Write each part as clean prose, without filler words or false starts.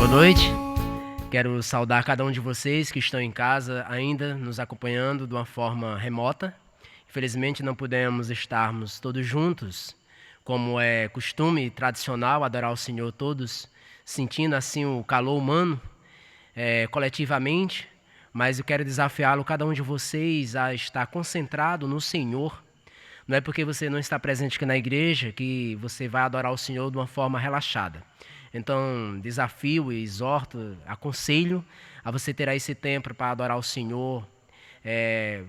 Boa noite. Quero saudar cada um de vocês que estão em casa ainda nos acompanhando de uma forma remota. Infelizmente não pudemos estarmos todos juntos, como é costume tradicional, adorar o Senhor todos, sentindo assim o calor humano coletivamente, mas eu quero desafiá-lo, cada um de vocês, a estar concentrado no Senhor. Não é porque você não está presente aqui na igreja que você vai adorar o Senhor de uma forma relaxada. Então, desafio e exorto, aconselho a você ter esse tempo para adorar o Senhor.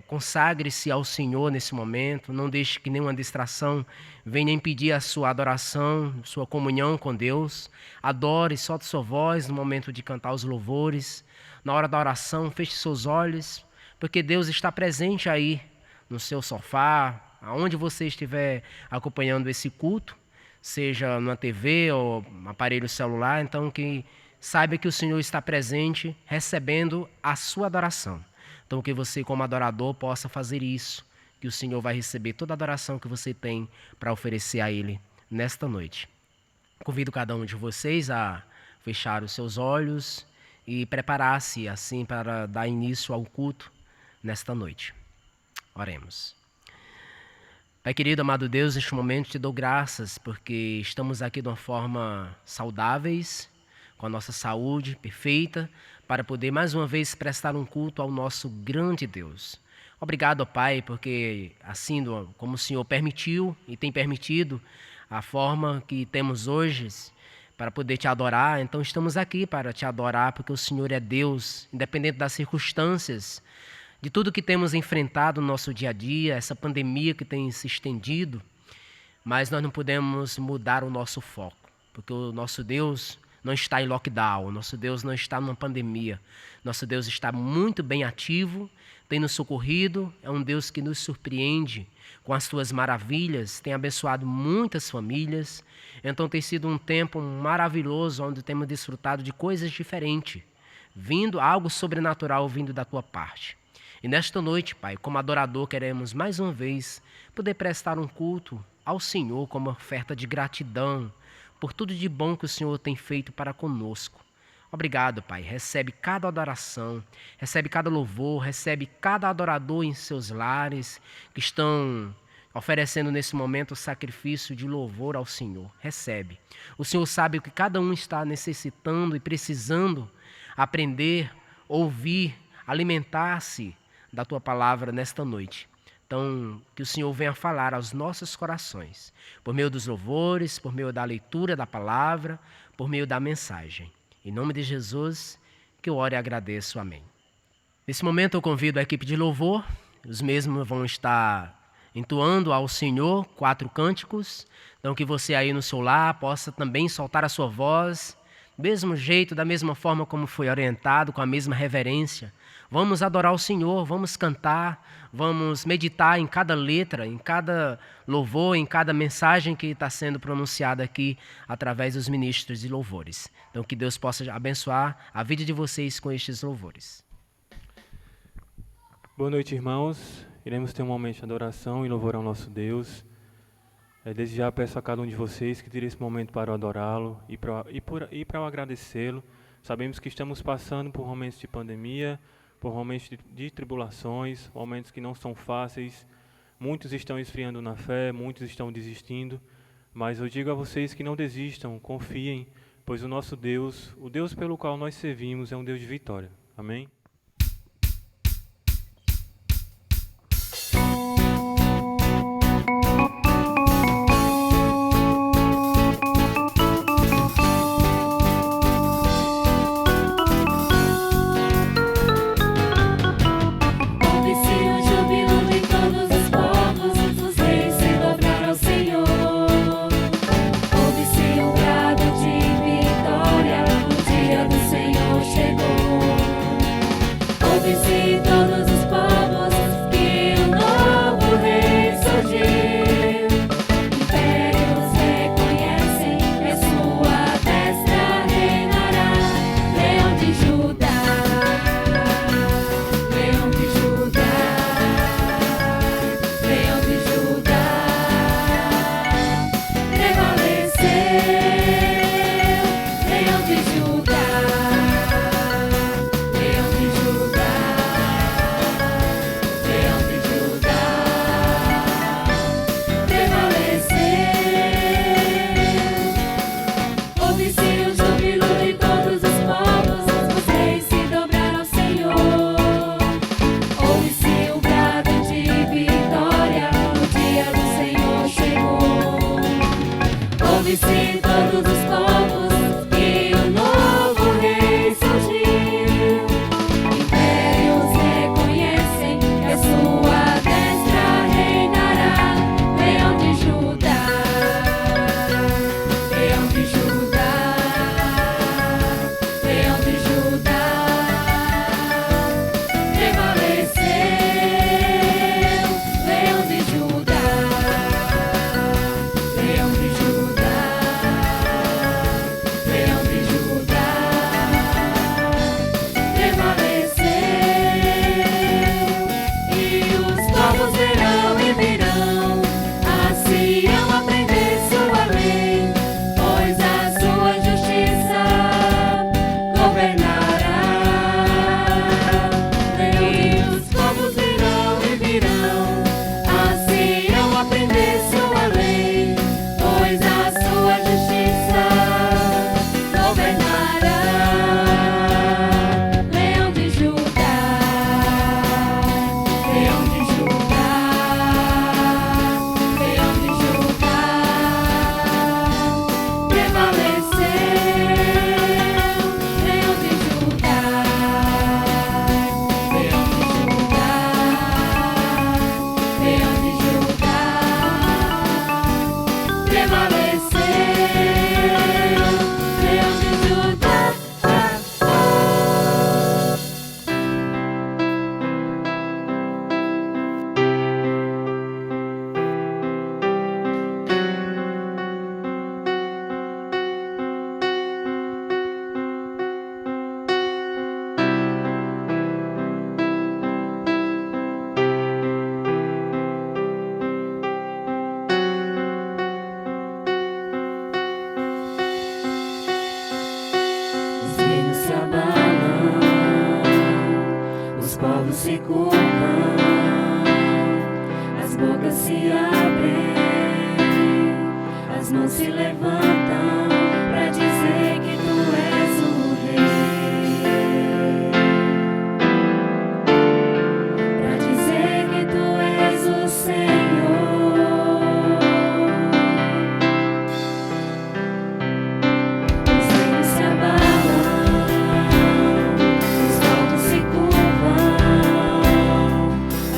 Consagre-se ao Senhor nesse momento. Não deixe que nenhuma distração venha impedir a sua adoração, sua comunhão com Deus. Adore, solte sua voz no momento de cantar os louvores. Na hora da oração, feche seus olhos, porque Deus está presente aí no seu sofá, aonde você estiver acompanhando esse culto, seja numa TV ou um aparelho celular, então que saiba que o Senhor está presente, recebendo a sua adoração. Então que você, como adorador, possa fazer isso, que o Senhor vai receber toda a adoração que você tem para oferecer a Ele nesta noite. Convido cada um de vocês a fechar os seus olhos e preparar-se assim para dar início ao culto nesta noite. Oremos. Pai querido, amado Deus, neste momento te dou graças porque estamos aqui de uma forma saudáveis, com a nossa saúde perfeita, para poder mais uma vez prestar um culto ao nosso grande Deus. Obrigado, Pai, porque assim como o Senhor permitiu e tem permitido a forma que temos hoje para poder te adorar, então estamos aqui para te adorar porque o Senhor é Deus, independente das circunstâncias, de tudo que temos enfrentado no nosso dia a dia, essa pandemia que tem se estendido, mas nós não podemos mudar o nosso foco, porque o nosso Deus não está em lockdown, o nosso Deus não está numa pandemia, nosso Deus está muito bem ativo, tem nos socorrido, é um Deus que nos surpreende com as suas maravilhas, tem abençoado muitas famílias, então tem sido um tempo maravilhoso, onde temos desfrutado de coisas diferentes, algo sobrenatural vindo da tua parte. E nesta noite, Pai, como adorador, queremos mais uma vez poder prestar um culto ao Senhor como oferta de gratidão por tudo de bom que o Senhor tem feito para conosco. Obrigado, Pai. Recebe cada adoração, recebe cada louvor, recebe cada adorador em seus lares que estão oferecendo nesse momento o sacrifício de louvor ao Senhor. Recebe. O Senhor sabe o que cada um está necessitando e precisando aprender, ouvir, alimentar-se da tua palavra nesta noite. Então, que o Senhor venha falar aos nossos corações, por meio dos louvores, por meio da leitura da palavra, por meio da mensagem. Em nome de Jesus, que eu oro e agradeço. Amém. Nesse momento eu convido a equipe de louvor, os mesmos vão estar entoando ao Senhor 4 cânticos, então que você aí no seu lar possa também soltar a sua voz, do mesmo jeito, da mesma forma como foi orientado, com a mesma reverência. Vamos adorar o Senhor, vamos cantar, vamos meditar em cada letra, em cada louvor, em cada mensagem que está sendo pronunciada aqui através dos ministros de louvores. Então que Deus possa abençoar a vida de vocês com estes louvores. Boa noite, irmãos. Iremos ter um momento de adoração e louvor ao nosso Deus. Desde já peço a cada um de vocês que tire esse momento para adorá-lo e para agradecê-lo. Sabemos que estamos passando por momentos de pandemia, por momentos de tribulações, momentos que não são fáceis. Muitos estão esfriando na fé, muitos estão desistindo, mas eu digo a vocês que não desistam, confiem, pois o nosso Deus, o Deus pelo qual nós servimos, é um Deus de vitória. Amém? Chegou. Ouve-se todos os povos que o novo rei surgiu. Impérios reconhecem que a sua destra reinará. Leão de Judá, Leão de Judá, Leão de Judá, prevaleceu. Leão de Judá, Leão de Judá, Leão de Judá, prevaleceu. E os povos verão e virão a Sião aprender sua lei, pois a sua justiça governará. E os povos verão e virão a Sião aprender sua lei, pois a sua justiça governará. Leão de Judá, Leão de Judá, Leão de Judá, prevaleceu. Leão de Judá, Leão de Judá, Leão de Judá, prevaleceu. Leão de Judá. Os reinos se abalam, os povos se curvam, as bocas se abrem, as mãos se levantam para dizer que tu és o rei, para dizer que tu és o Senhor. Os reinos se abalam, os povos se curvam,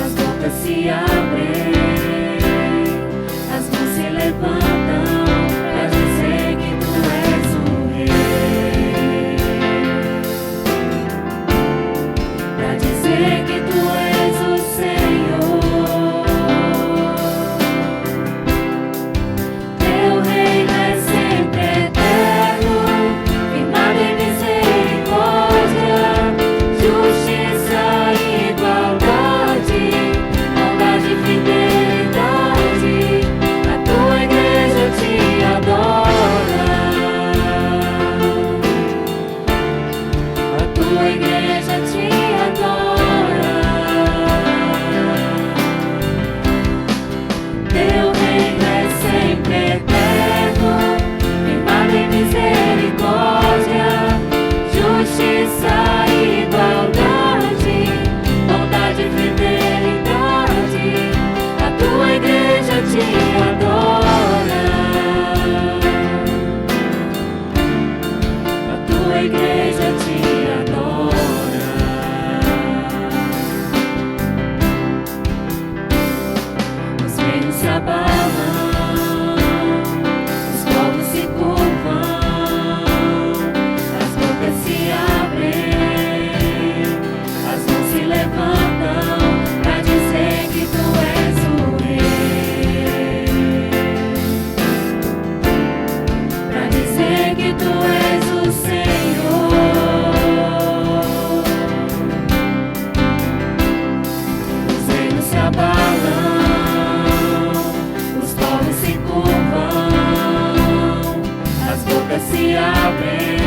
as bocas se abrem, as mãos se levantam para dizer que tu és o rei, para dizer que tu és o Senhor. Teu reino é sempre eterno, firmado em misericórdia, justiça e igualdade, bondade e fidelidade. A tua igreja te adora, a tua igreja te adora. Teu reino é sempre eterno, firmado em misericórdia, justiça e igualdade, bondade e fidelidade. A tua igreja te adora, a tua igreja te adora. Os reinos se abalam, os povos se curvam, as bocas se abrem, as mãos se levantam para dizer que tu és o rei, para dizer que tu és o Senhor. Os reinos se abalam, os povos se curvam, as bocas se abrem,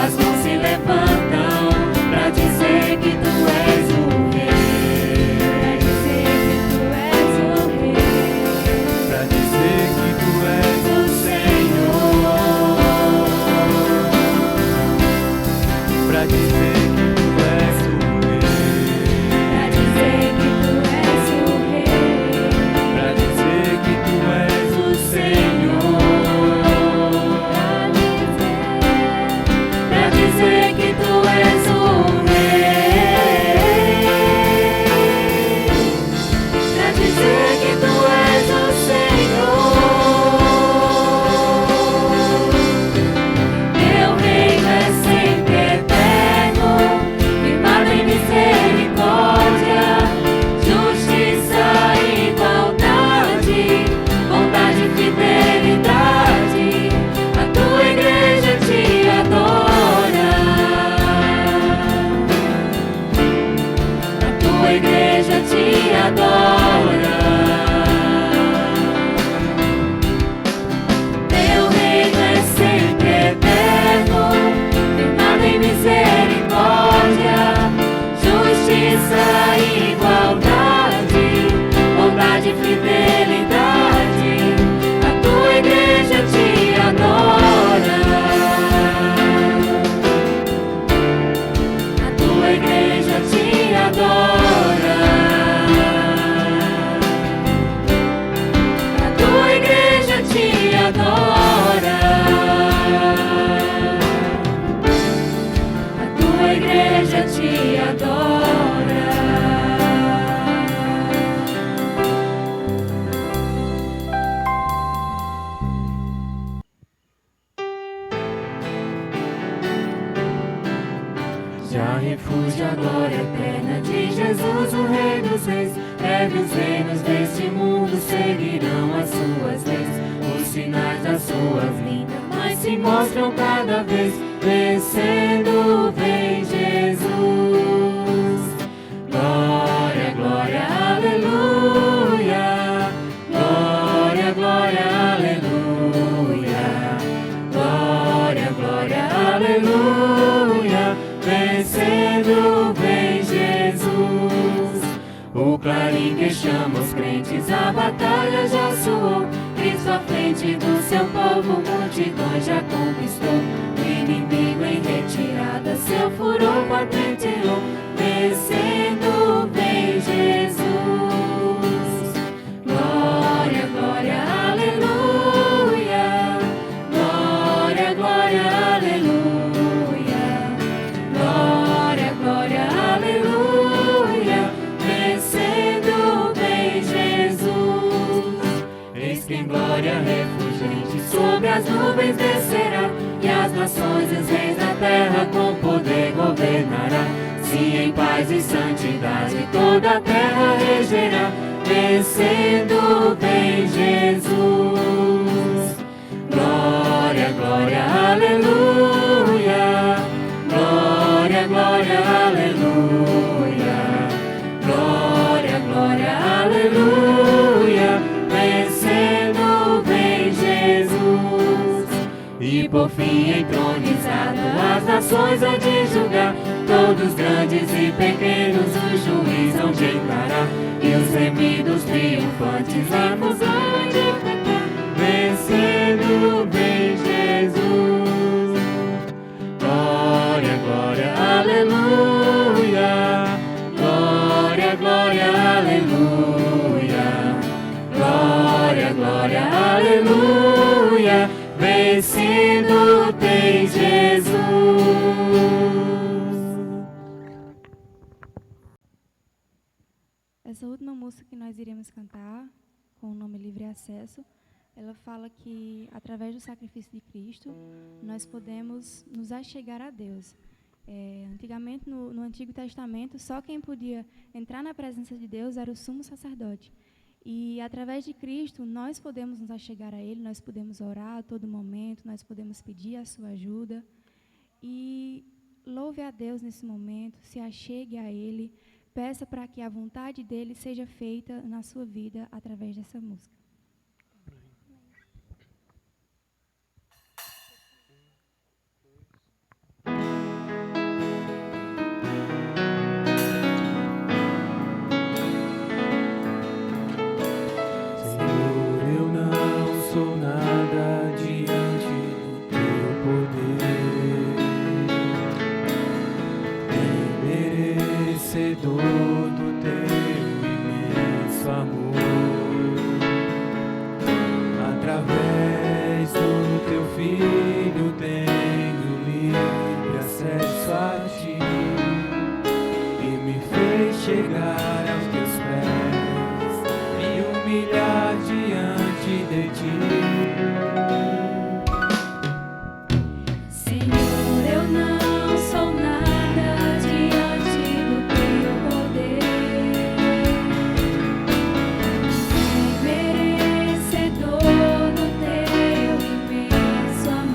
as mãos se levantam para dizer que tu és o rei, para dizer que tu és o rei, Para dizer que tu és o Senhor. adora. A tua igreja te adora. Já refúgio a glória eterna de Jesus, o Rei dos Reis. Breve os reinos deste mundo seguirão as suas leis. Os sinais das suas lindas mas se mostram cada vez. Descendo vem Jesus. Glória, glória, aleluia. Glória, glória, aleluia. Glória, glória, aleluia. Descendo vem Jesus. O clarim que chama os crentes, a batalha já soou. Cristo à frente do seu povo, multidões já conquistou. O inimigo em retirada, seu furor patenteou. Descendo vem Jesus. Glória, glória, aleluia. Glória, glória, aleluia. Glória, glória, aleluia. Descendo vem Jesus. Eis que em glória refulgente sobre as nuvens descerá, e as nações e os reis da terra com poder governará. Sim, em paz e santidade toda a terra regerá. Descendo vem Jesus. Glória, glória, aleluia. Glória, glória, aleluia. Glória, glória, aleluia. Descendo vem Jesus. E por fim entronizado as nações há de julgar. Todos grandes e pequenos o juiz hão de encarar. E os remidos triunfantes a musão de cantar. Descendo vem Jesus. Glória, glória, aleluia. Glória, glória, aleluia. Glória, glória, aleluia. Vencendo tem Jesus. Essa última música que nós iremos cantar, com o nome Livre Acesso, ela fala que, através do sacrifício de Cristo, nós podemos nos achegar a Deus. Antigamente, no Antigo Testamento, só quem podia entrar na presença de Deus era o sumo sacerdote. E, através de Cristo, nós podemos nos achegar a Ele, nós podemos orar a todo momento, nós podemos pedir a sua ajuda. E louve a Deus nesse momento, se achegue a Ele, peça para que a vontade dEle seja feita na sua vida através dessa música. Do teu imenso amor, através do teu Filho tenho livre acesso a ti, e me fez chegar aos teus pés, me humilhar diante de ti. Senhor, eu não sou nada diante do teu poder, merecedor do teu imenso amor.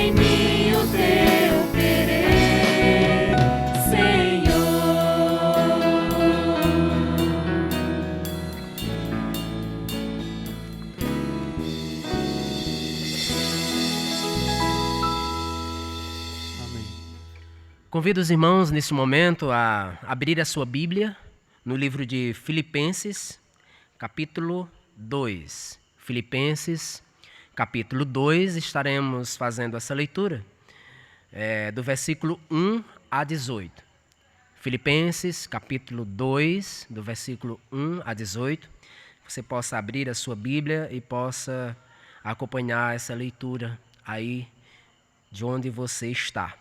em mim o teu querer, Senhor. Amém. Convido os irmãos nesse momento a abrir a sua Bíblia no livro de Filipenses, capítulo 2. Filipenses, capítulo 2, estaremos fazendo essa leitura do versículo 1 a 18. Filipenses, capítulo 2, do versículo 1 a 18. Você possa abrir a sua Bíblia e possa acompanhar essa leitura aí de onde você está.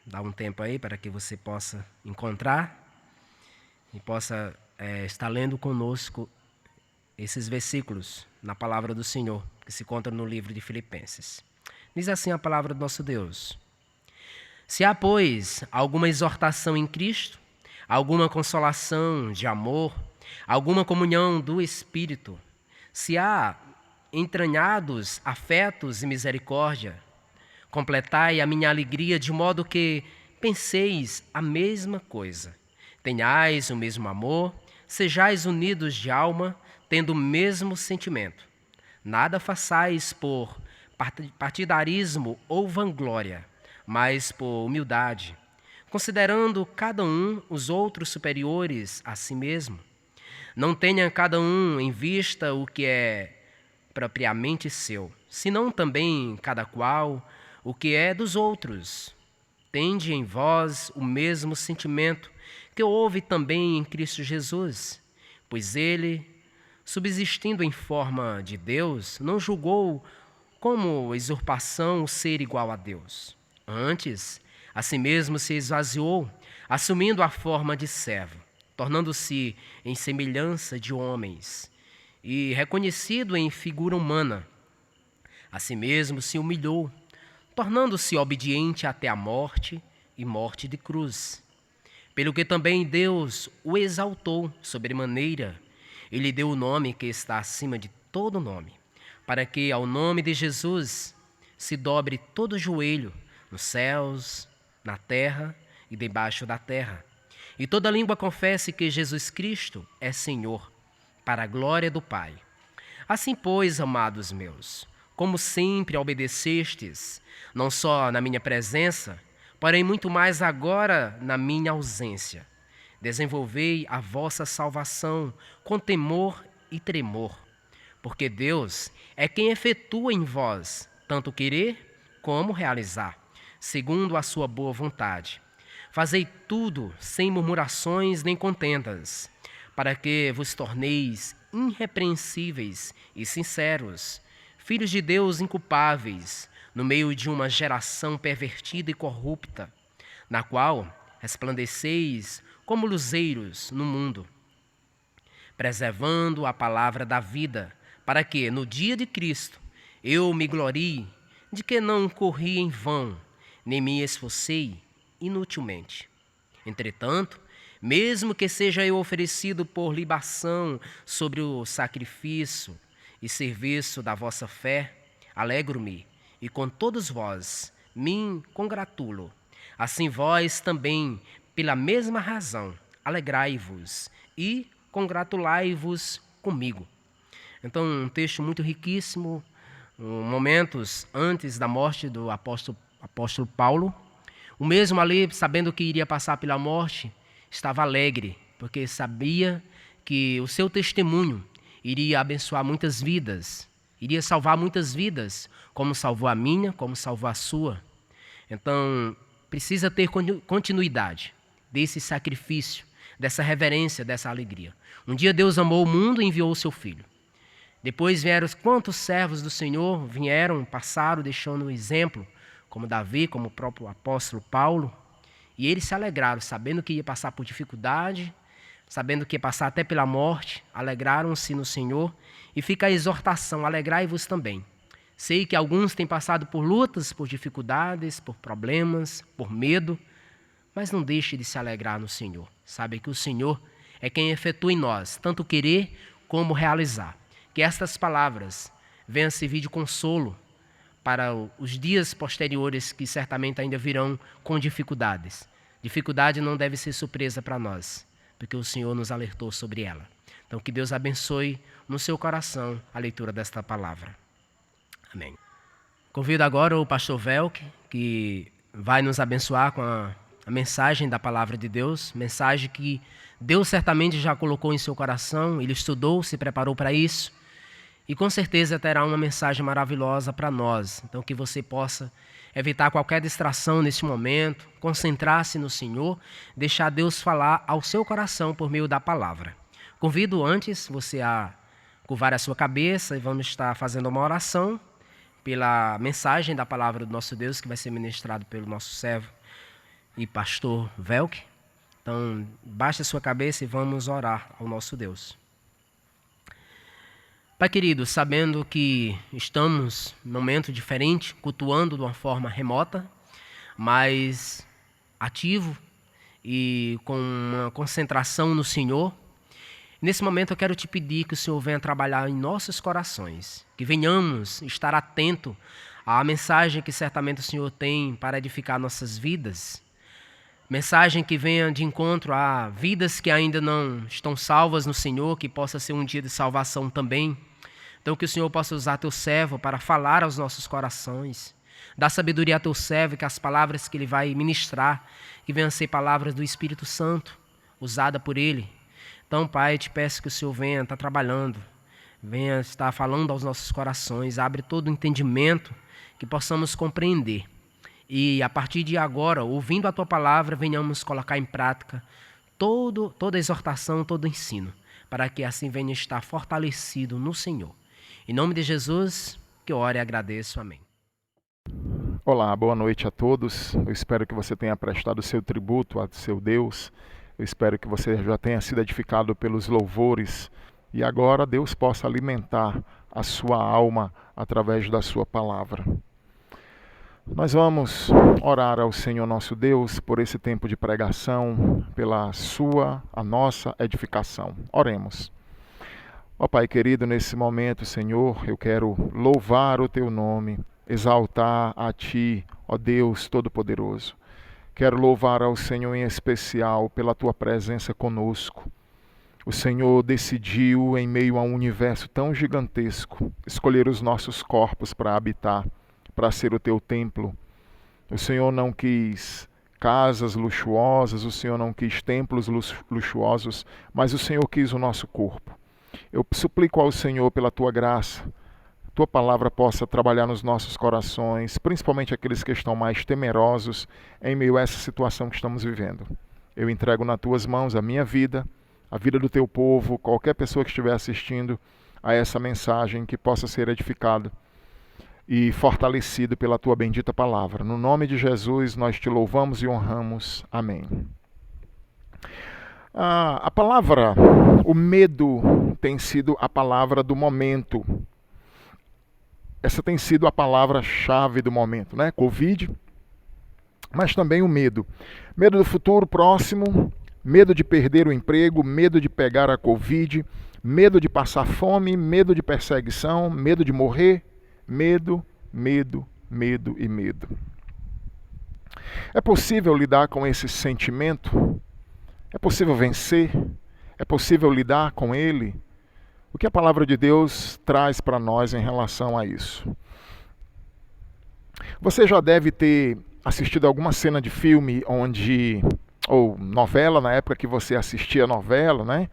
Dá um tempo aí para que você possa encontrar e possa estar lendo conosco esses versículos na palavra do Senhor, que se encontra no livro de Filipenses. Diz assim a palavra do nosso Deus: Se há, pois, alguma exortação em Cristo, alguma consolação de amor, alguma comunhão do Espírito, se há entranhados afetos e misericórdia, completai a minha alegria de modo que penseis a mesma coisa, tenhais o mesmo amor, sejais unidos de alma, tendo o mesmo sentimento. Nada façais por partidarismo ou vanglória, mas por humildade, considerando cada um os outros superiores a si mesmo. Não tenha cada um em vista o que é propriamente seu, senão também cada qual o que é dos outros. Tende em vós o mesmo sentimento que houve também em Cristo Jesus, pois ele, subsistindo em forma de Deus, não julgou como usurpação o ser igual a Deus. Antes, a si mesmo se esvaziou, assumindo a forma de servo, tornando-se em semelhança de homens, e reconhecido em figura humana. A si mesmo se humilhou, tornando-se obediente até a morte e morte de cruz. Pelo que também Deus o exaltou sobremaneira, e lhe deu o nome que está acima de todo nome, para que ao nome de Jesus se dobre todo joelho, nos céus, na terra e debaixo da terra, e toda língua confesse que Jesus Cristo é Senhor, para a glória do Pai. Assim, pois, amados meus, como sempre obedecestes, não só na minha presença, porém muito mais agora na minha ausência, desenvolvei a vossa salvação com temor e tremor, porque Deus é quem efetua em vós tanto querer como realizar, segundo a sua boa vontade. Fazei tudo sem murmurações nem contendas, para que vos torneis irrepreensíveis e sinceros, filhos de Deus inculpáveis, no meio de uma geração pervertida e corrupta, na qual resplandeceis como luzeiros no mundo, preservando a palavra da vida, para que, no dia de Cristo, eu me glorie de que não corri em vão, nem me esforcei inutilmente. Entretanto, mesmo que seja eu oferecido por libação sobre o sacrifício e serviço da vossa fé, alegro-me, e com todos vós me congratulo. Assim vós também, pela mesma razão, alegrai-vos e congratulai-vos comigo. Então, um texto muito riquíssimo, momentos antes da morte do apóstolo Paulo. O mesmo ali, sabendo que iria passar pela morte, estava alegre, porque sabia que o seu testemunho iria abençoar muitas vidas, iria salvar muitas vidas, como salvou a minha, como salvou a sua. Então, precisa ter continuidade desse sacrifício, dessa reverência, dessa alegria. Um dia Deus amou o mundo e enviou o seu Filho. Depois vieram quantos servos do Senhor vieram, passaram, deixando um exemplo, como Davi, como o próprio apóstolo Paulo, e eles se alegraram, sabendo que ia passar por dificuldade, sabendo que ia passar até pela morte, alegraram-se no Senhor, e fica a exortação, alegrai-vos também. Sei que alguns têm passado por lutas, por dificuldades, por problemas, por medo, mas não deixe de se alegrar no Senhor. Sabe que o Senhor é quem efetua em nós, tanto querer como realizar. Que estas palavras venham servir de consolo para os dias posteriores que certamente ainda virão com dificuldades. Dificuldade não deve ser surpresa para nós, porque o Senhor nos alertou sobre ela. Então, que Deus abençoe no seu coração a leitura desta palavra. Amém. Convido agora o pastor Velk, que vai nos abençoar com a mensagem da palavra de Deus, mensagem que Deus certamente já colocou em seu coração, ele estudou, se preparou para isso, e com certeza terá uma mensagem maravilhosa para nós. Então, que você possa evitar qualquer distração nesse momento, concentrar-se no Senhor, deixar Deus falar ao seu coração por meio da palavra. Convido antes você a curvar a sua cabeça e vamos estar fazendo uma oração pela mensagem da palavra do nosso Deus que vai ser ministrado pelo nosso servo e pastor Velk. Então, baixe a sua cabeça e vamos orar ao nosso Deus. Pai querido, sabendo que estamos num momento diferente, cultuando de uma forma remota, mas ativo e com uma concentração no Senhor, nesse momento eu quero te pedir que o Senhor venha trabalhar em nossos corações, que venhamos estar atento à mensagem que certamente o Senhor tem para edificar nossas vidas, mensagem que venha de encontro a vidas que ainda não estão salvas no Senhor, que possa ser um dia de salvação também. Então que o Senhor possa usar teu servo para falar aos nossos corações, dá sabedoria a teu servo, que as palavras que ele vai ministrar, que venham a ser palavras do Espírito Santo, usada por ele. Então, Pai, eu te peço que o Senhor venha estar trabalhando, venha estar falando aos nossos corações, abre todo o entendimento, que possamos compreender. E a partir de agora, ouvindo a tua palavra, venhamos colocar em prática toda a exortação, todo o ensino, para que assim venha estar fortalecido no Senhor. Em nome de Jesus, que eu oro e agradeço. Amém. Olá, boa noite a todos. Eu espero que você tenha prestado o seu tributo a seu Deus. Eu espero que você já tenha sido edificado pelos louvores e agora Deus possa alimentar a sua alma através da sua palavra. Nós vamos orar ao Senhor nosso Deus por esse tempo de pregação, pela a nossa edificação. Oremos. Ó Pai querido, nesse momento, Senhor, eu quero louvar o Teu nome, exaltar a Ti, ó Deus Todo-Poderoso. Quero louvar ao Senhor em especial pela Tua presença conosco. O Senhor decidiu, em meio a um universo tão gigantesco, escolher os nossos corpos para habitar, para ser o Teu templo. O Senhor não quis casas luxuosas, o Senhor não quis templos luxuosos, mas o Senhor quis o nosso corpo. Eu suplico ao Senhor pela Tua graça, Tua palavra possa trabalhar nos nossos corações, principalmente aqueles que estão mais temerosos em meio a essa situação que estamos vivendo. Eu entrego nas Tuas mãos a minha vida, a vida do Teu povo, qualquer pessoa que estiver assistindo a essa mensagem, que possa ser edificado e fortalecido pela Tua bendita palavra. No nome de Jesus nós Te louvamos e honramos. Amém. A palavra, o medo, tem sido a palavra do momento. Essa tem sido a palavra-chave do momento, né? Covid, mas também o medo. Medo do futuro próximo, medo de perder o emprego, medo de pegar a Covid, medo de passar fome, medo de perseguição, medo de morrer, medo, medo, medo e medo. É possível lidar com esse sentimento? É possível vencer? É possível lidar com ele? O que a palavra de Deus traz para nós em relação a isso? Você já deve ter assistido alguma cena de filme ou novela, na época que você assistia novela, né?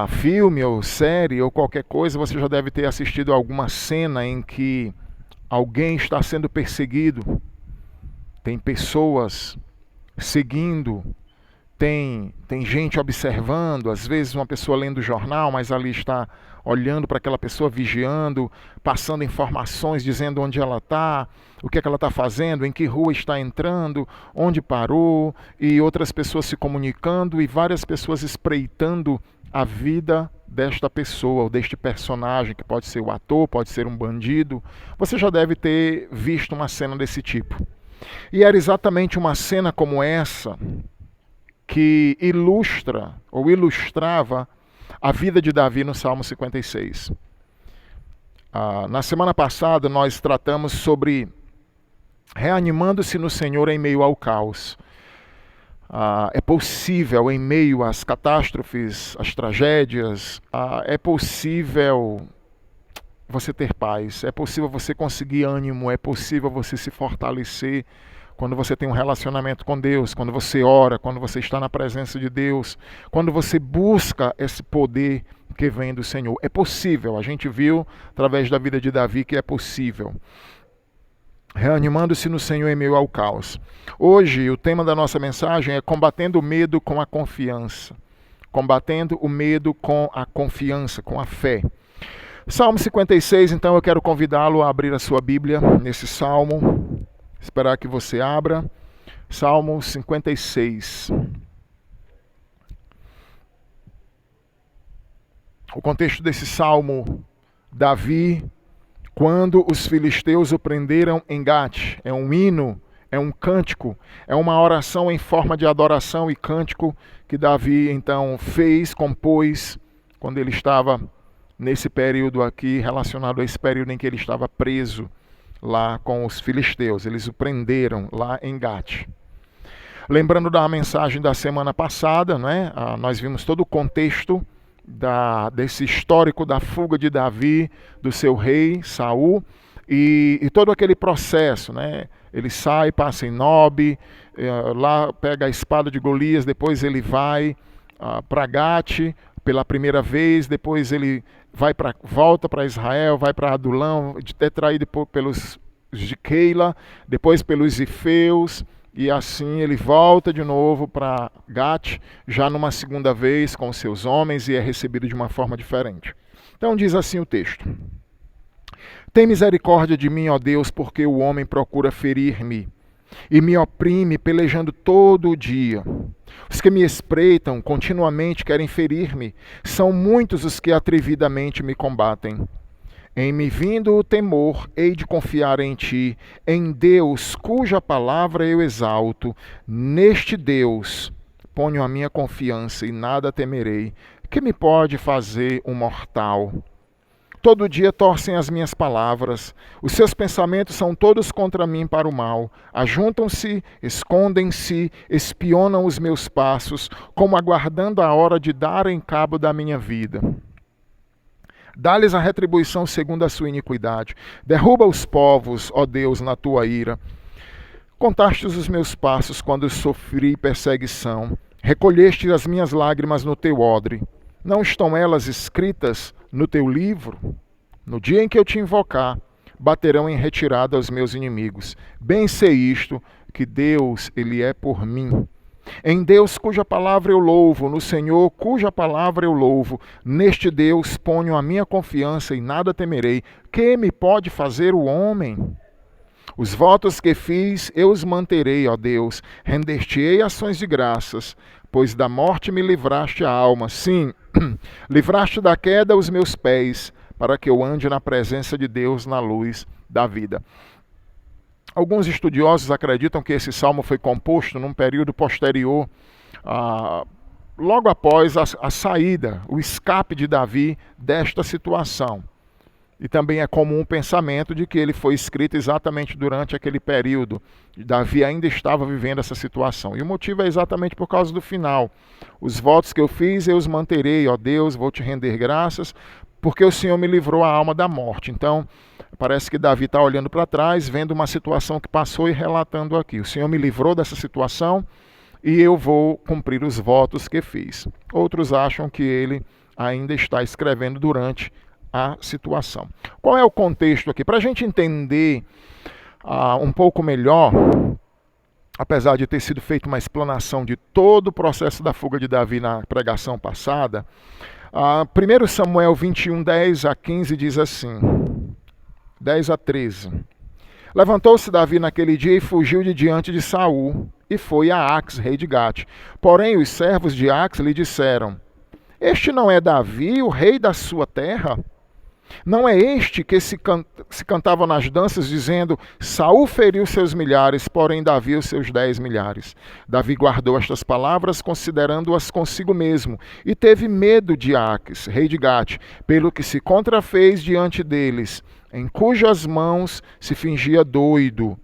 Filme ou série ou qualquer coisa, você já deve ter assistido alguma cena em que alguém está sendo perseguido, tem pessoas seguindo, tem gente observando, às vezes uma pessoa lendo o jornal, mas ali está olhando para aquela pessoa, vigiando, passando informações, dizendo onde ela está, o que é que ela está fazendo, em que rua está entrando, onde parou, e outras pessoas se comunicando e várias pessoas espreitando a vida desta pessoa, ou deste personagem, que pode ser o ator, pode ser um bandido. Você já deve ter visto uma cena desse tipo. E era exatamente uma cena como essa que ilustra ou ilustrava a vida de Davi no Salmo 56. Na semana passada nós tratamos sobre reanimando-se no Senhor em meio ao caos. É possível, em meio às catástrofes, às tragédias, é possível você ter paz, é possível você conseguir ânimo, é possível você se fortalecer quando você tem um relacionamento com Deus, quando você ora, quando você está na presença de Deus, quando você busca esse poder que vem do Senhor. É possível, a gente viu através da vida de Davi que é possível. Reanimando-se no Senhor em meio ao caos. Hoje, o tema da nossa mensagem é combatendo o medo com a confiança. Combatendo o medo com a confiança, com a fé. Salmo 56, então eu quero convidá-lo a abrir a sua Bíblia nesse salmo. Esperar que você abra. Salmo 56. O contexto desse salmo, Davi, quando os filisteus o prenderam em Gate, é um hino, é um cântico, é uma oração em forma de adoração e cântico que Davi então fez, compôs, quando ele estava nesse período aqui, relacionado a esse período em que ele estava preso lá com os filisteus. Eles o prenderam lá em Gate. Lembrando da mensagem da semana passada, né? Nós vimos todo o contexto desse histórico da fuga de Davi, do seu rei, Saul, e todo aquele processo, né? Ele sai, passa em Nob, lá pega a espada de Golias, depois ele vai para Gate pela primeira vez, depois ele volta para Israel, vai para Adulão, é traído pelos de Keila, depois pelos Ifeus, e assim ele volta de novo para Gate, já numa segunda vez com seus homens, e é recebido de uma forma diferente. Então diz assim o texto: Tem misericórdia de mim, ó Deus, porque o homem procura ferir-me, e me oprime, pelejando todo o dia. Os que me espreitam continuamente querem ferir-me, são muitos os que atrevidamente me combatem. Em me vindo o temor, hei de confiar em ti, em Deus, cuja palavra eu exalto. Neste Deus ponho a minha confiança e nada temerei. Que me pode fazer um mortal? Todo dia torcem as minhas palavras, os seus pensamentos são todos contra mim para o mal. Ajuntam-se, escondem-se, espionam os meus passos, como aguardando a hora de darem cabo da minha vida. Dá-lhes a retribuição segundo a sua iniquidade. Derruba os povos, ó Deus, na tua ira. Contaste os meus passos quando sofri perseguição. Recolheste as minhas lágrimas no teu odre. Não estão elas escritas no teu livro? No dia em que eu te invocar, baterão em retirada os meus inimigos. Bem sei isto, que Deus, Ele é por mim. Em Deus cuja palavra eu louvo, no Senhor cuja palavra eu louvo, neste Deus ponho a minha confiança e nada temerei. Que me pode fazer o homem? Os votos que fiz eu os manterei, ó Deus, render-te-ei ações de graças, pois da morte me livraste a alma, sim, livraste da queda os meus pés, para que eu ande na presença de Deus na luz da vida. Alguns estudiosos acreditam que esse salmo foi composto num período posterior, logo após a saída, o escape de Davi desta situação. E também é comum o pensamento de que ele foi escrito exatamente durante aquele período. Davi ainda estava vivendo essa situação. E o motivo é exatamente por causa do final. Os votos que eu fiz, eu os manterei, ó Deus, vou te render graças, porque o Senhor me livrou a alma da morte. Então, parece que Davi está olhando para trás, vendo uma situação que passou e relatando aqui. O Senhor me livrou dessa situação e eu vou cumprir os votos que fiz. Outros acham que ele ainda está escrevendo durante a situação. Qual é o contexto aqui? Para a gente entender um pouco melhor, apesar de ter sido feita uma explanação de todo o processo da fuga de Davi na pregação passada, 1 Samuel 21, 10 a 15 diz assim, 10 a 13. Levantou-se Davi naquele dia e fugiu de diante de Saul, e foi a Ax, rei de Gate. Porém, os servos de Ax lhe disseram: Este não é Davi, o rei da sua terra? Não é este que se cantava nas danças, dizendo: Saul feriu seus milhares, porém Davi os seus 10 milhares. Davi guardou estas palavras, considerando-as consigo mesmo, e teve medo de Aques, rei de Gate, pelo que se contrafez diante deles, em cujas mãos se fingia doido.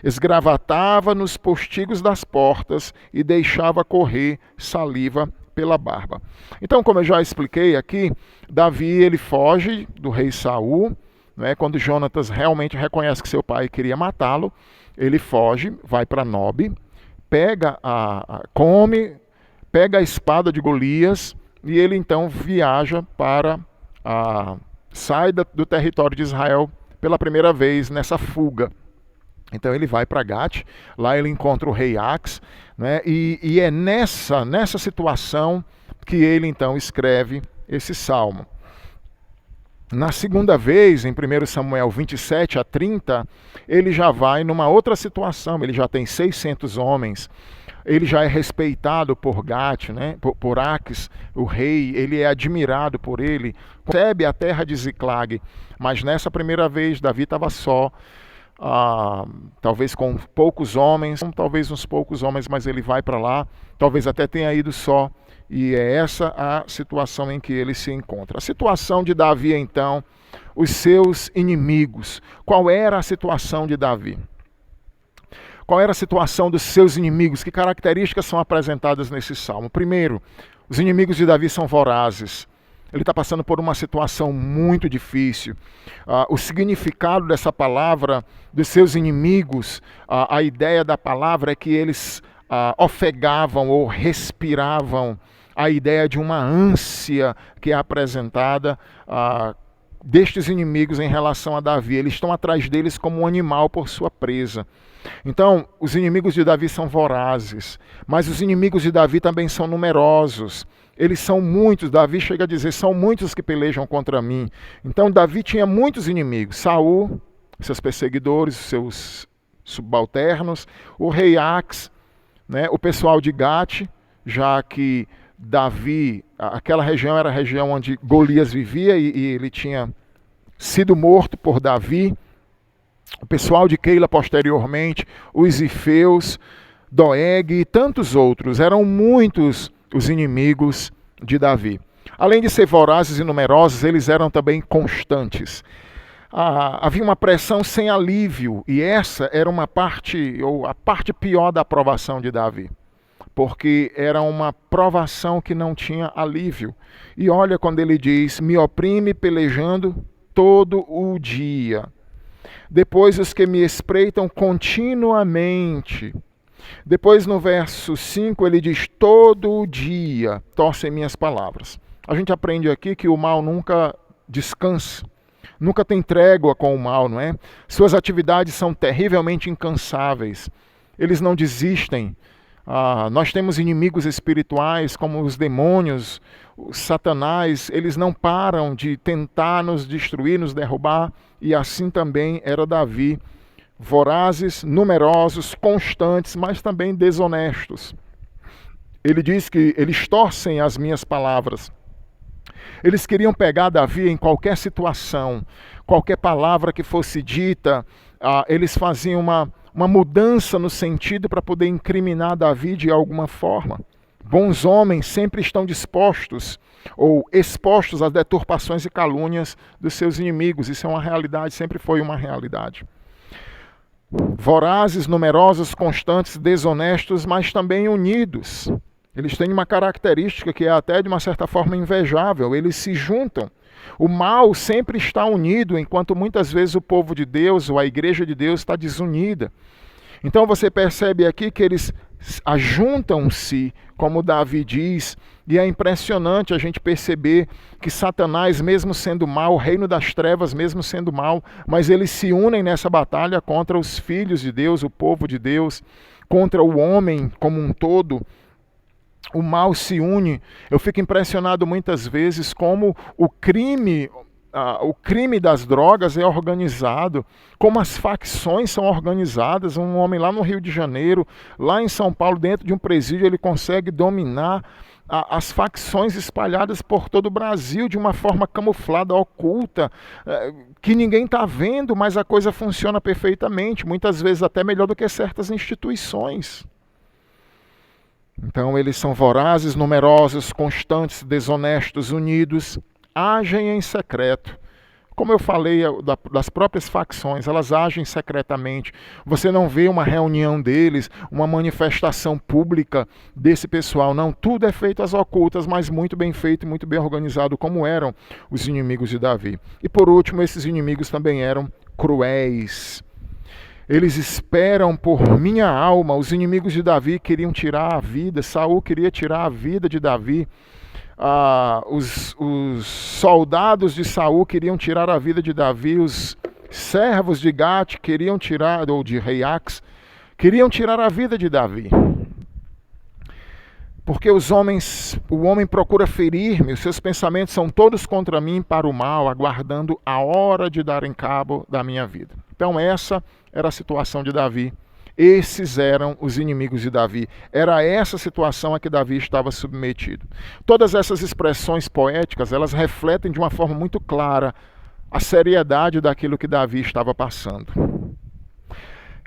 Esgravatava nos postigos das portas e deixava correr saliva pela barba. Então, como eu já expliquei aqui, Davi ele foge do rei Saul, né? Quando Jonatas realmente reconhece que seu pai queria matá-lo, ele foge, vai para Nob, pega pega a espada de Golias e ele então viaja para sai do território de Israel pela primeira vez nessa fuga. Então ele vai para Gate, lá ele encontra o rei Aques, né? E é nessa situação que ele então escreve esse salmo. Na segunda vez, em 1 Samuel 27 a 30, ele já vai numa outra situação, ele já tem 600 homens, ele já é respeitado por Gate, né? por Aques, o rei, ele é admirado por ele, recebe a terra de Ziclag, mas nessa primeira vez Davi estava só, talvez com poucos homens, talvez uns poucos homens, mas ele vai para lá, talvez até tenha ido só, e é essa a situação em que ele se encontra. A situação de Davi, então, os seus inimigos. Qual era a situação de Davi? Qual era a situação dos seus inimigos? Que características são apresentadas nesse salmo? Primeiro, os inimigos de Davi são vorazes. Ele está passando por uma situação muito difícil. O significado dessa palavra, dos seus inimigos, a ideia da palavra é que eles ofegavam ou respiravam a ideia de uma ânsia que é apresentada destes inimigos em relação a Davi. Eles estão atrás deles como um animal por sua presa. Então, os inimigos de Davi são vorazes, mas os inimigos de Davi também são numerosos. Eles são muitos, Davi chega a dizer, são muitos que pelejam contra mim. Então, Davi tinha muitos inimigos. Saul, seus perseguidores, seus subalternos, o rei Aques, né, o pessoal de Gate, já que Davi, aquela região era a região onde Golias vivia e ele tinha sido morto por Davi. O pessoal de Keila posteriormente, os Ifeus, Doeg e tantos outros. Eram muitos os inimigos de Davi. Além de ser vorazes e numerosos, eles eram também constantes. Havia uma pressão sem alívio, e essa era uma parte, ou a parte pior da aprovação de Davi. Porque era uma provação que não tinha alívio. E olha quando ele diz, me oprime pelejando todo o dia. Depois os que me espreitam continuamente. Depois no verso 5 ele diz, todo o dia torcem minhas palavras. A gente aprende aqui que o mal nunca descansa. Nunca tem trégua com o mal, não é? Suas atividades são terrivelmente incansáveis. Eles não desistem. Nós temos inimigos espirituais como os demônios, os Satanás, eles não param de tentar nos destruir, nos derrubar, e assim também era Davi. Vorazes, numerosos, constantes, mas também desonestos. Ele diz que eles torcem as minhas palavras. Eles queriam pegar Davi em qualquer situação, qualquer palavra que fosse dita, eles faziam uma mudança no sentido para poder incriminar Davi de alguma forma. Bons homens sempre estão dispostos ou expostos às deturpações e calúnias dos seus inimigos. Isso é uma realidade, sempre foi uma realidade. Vorazes, numerosos, constantes, desonestos, mas também unidos. Eles têm uma característica que é até de uma certa forma invejável. Eles se juntam. O mal sempre está unido, enquanto muitas vezes o povo de Deus ou a igreja de Deus está desunida. Então você percebe aqui que eles ajuntam-se, como Davi diz, e é impressionante a gente perceber que Satanás, mesmo sendo mal, o reino das trevas, mesmo sendo mal, mas eles se unem nessa batalha contra os filhos de Deus, o povo de Deus, contra o homem como um todo. O mal se une. Eu fico impressionado muitas vezes como o crime das drogas é organizado, como as facções são organizadas. Um homem lá no Rio de Janeiro, lá em São Paulo, dentro de um presídio, ele consegue dominar as facções espalhadas por todo o Brasil de uma forma camuflada, oculta, que ninguém está vendo, mas a coisa funciona perfeitamente, muitas vezes até melhor do que certas instituições. Então eles são vorazes, numerosos, constantes, desonestos, unidos, agem em secreto. Como eu falei das próprias facções, elas agem secretamente. Você não vê uma reunião deles, uma manifestação pública desse pessoal. Não, tudo é feito às ocultas, mas muito bem feito e muito bem organizado, como eram os inimigos de Davi. E por último, esses inimigos também eram cruéis. Eles esperam por minha alma. Os inimigos de Davi queriam tirar a vida, Saul queria tirar a vida de Davi. Os soldados de Saul queriam tirar a vida de Davi, os servos de Gate queriam tirar, ou de Reiax, queriam tirar a vida de Davi. Porque o homem procura ferir-me, os seus pensamentos são todos contra mim para o mal, aguardando a hora de darem cabo da minha vida. Então essa era a situação de Davi. Esses eram os inimigos de Davi. Era essa situação a que Davi estava submetido. Todas essas expressões poéticas, elas refletem de uma forma muito clara a seriedade daquilo que Davi estava passando.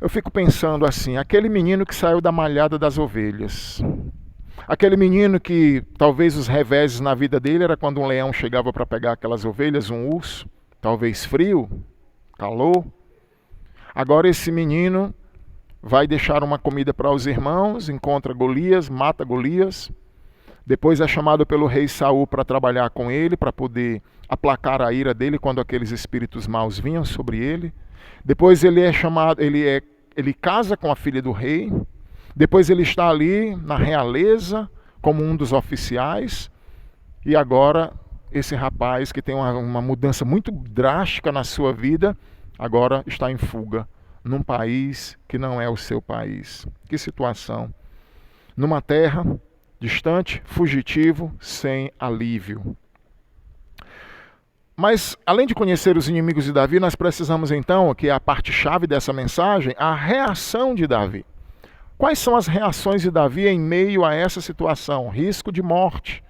Eu fico pensando assim, aquele menino que saiu da malhada das ovelhas, aquele menino que talvez os reveses na vida dele era quando um leão chegava para pegar aquelas ovelhas, um urso, talvez frio, calor. Agora esse menino vai deixar uma comida para os irmãos, encontra Golias, mata Golias. Depois é chamado pelo rei Saul para trabalhar com ele, para poder aplacar a ira dele quando aqueles espíritos maus vinham sobre ele. Depois ele casa com a filha do rei. Depois ele está ali na realeza como um dos oficiais. E agora esse rapaz que tem uma mudança muito drástica na sua vida, agora está em fuga num país que não é o seu país. Que situação! Numa terra distante, fugitivo, sem alívio. Mas, além de conhecer os inimigos de Davi, nós precisamos então, que é a parte-chave dessa mensagem, a reação de Davi. Quais são as reações de Davi em meio a essa situação? Risco de morte.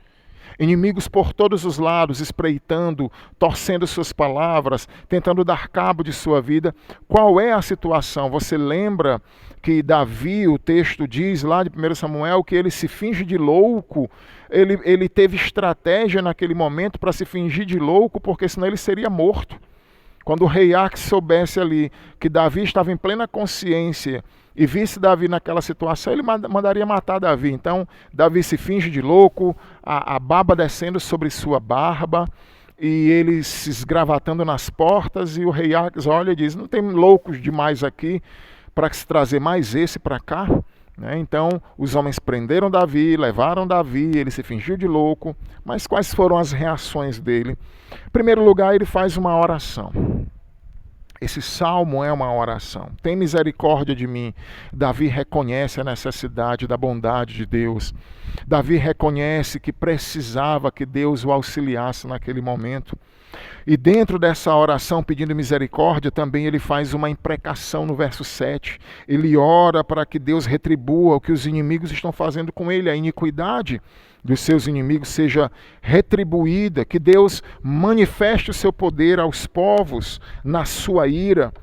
Inimigos por todos os lados, espreitando, torcendo suas palavras, tentando dar cabo de sua vida. Qual é a situação? Você lembra que Davi, o texto diz lá de 1 Samuel, que ele se finge de louco. Ele teve estratégia naquele momento para se fingir de louco, porque senão ele seria morto. Quando o rei Ax soubesse ali que Davi estava em plena consciência e visse Davi naquela situação, ele mandaria matar Davi. Então, Davi se finge de louco, a baba descendo sobre sua barba, e ele se esgravatando nas portas, e o rei Ax olha e diz, não tem loucos demais aqui para se trazer mais esse para cá? Então, os homens prenderam Davi, levaram Davi, ele se fingiu de louco, mas quais foram as reações dele? Em primeiro lugar, ele faz uma oração. Esse salmo é uma oração. Tem misericórdia de mim. Davi reconhece a necessidade da bondade de Deus. Davi reconhece que precisava que Deus o auxiliasse naquele momento. E dentro dessa oração pedindo misericórdia, também ele faz uma imprecação no verso 7. Ele ora para que Deus retribua o que os inimigos estão fazendo com ele, a iniquidade dos seus inimigos seja retribuída, que Deus manifeste o seu poder aos povos na sua ira.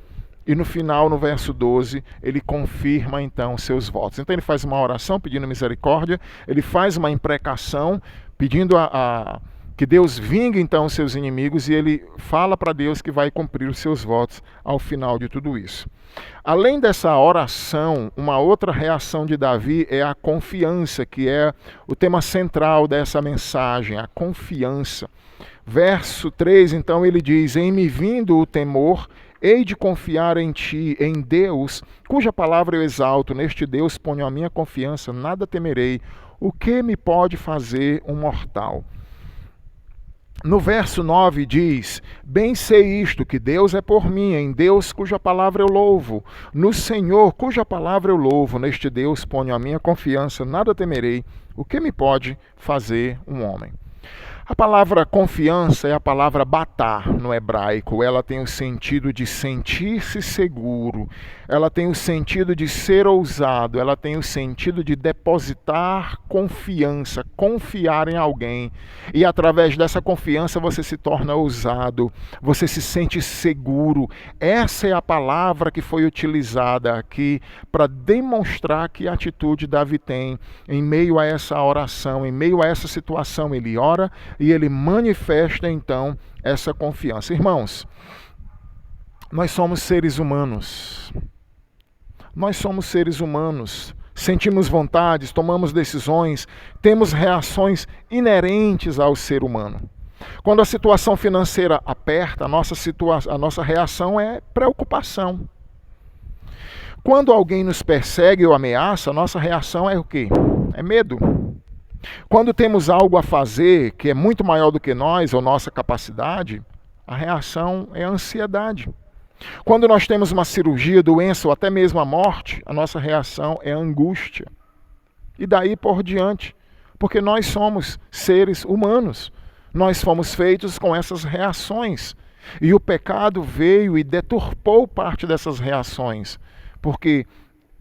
E no final, no verso 12, ele confirma então os seus votos. Então ele faz uma oração pedindo misericórdia, ele faz uma imprecação pedindo que Deus vingue então os seus inimigos, e ele fala para Deus que vai cumprir os seus votos ao final de tudo isso. Além dessa oração, uma outra reação de Davi é a confiança, que é o tema central dessa mensagem, a confiança. Verso 3, então, ele diz, em me vindo o temor, hei de confiar em ti, em Deus, cuja palavra eu exalto, neste Deus ponho a minha confiança, nada temerei. O que me pode fazer um mortal? No verso 9 diz, bem sei isto, que Deus é por mim, em Deus cuja palavra eu louvo, no Senhor cuja palavra eu louvo, neste Deus ponho a minha confiança, nada temerei, o que me pode fazer um homem? A palavra confiança é a palavra batar no hebraico. Ela tem o sentido de sentir-se seguro, ela tem o sentido de ser ousado, ela tem o sentido de depositar confiança, confiar em alguém. E através dessa confiança você se torna ousado, você se sente seguro. Essa é a palavra que foi utilizada aqui para demonstrar que atitude Davi tem em meio a essa oração, em meio a essa situação. Ele ora e ele manifesta então essa confiança. Irmãos, nós somos seres humanos. Nós somos seres humanos. Sentimos vontades, tomamos decisões, temos reações inerentes ao ser humano. Quando a situação financeira aperta, a nossa reação é preocupação. Quando alguém nos persegue ou ameaça, a nossa reação é o quê? É medo. Quando temos algo a fazer que é muito maior do que nós ou nossa capacidade, a reação é a ansiedade. Quando nós temos uma cirurgia, doença ou até mesmo a morte, a nossa reação é a angústia. E daí por diante, porque nós somos seres humanos, nós fomos feitos com essas reações. E o pecado veio e deturpou parte dessas reações, porque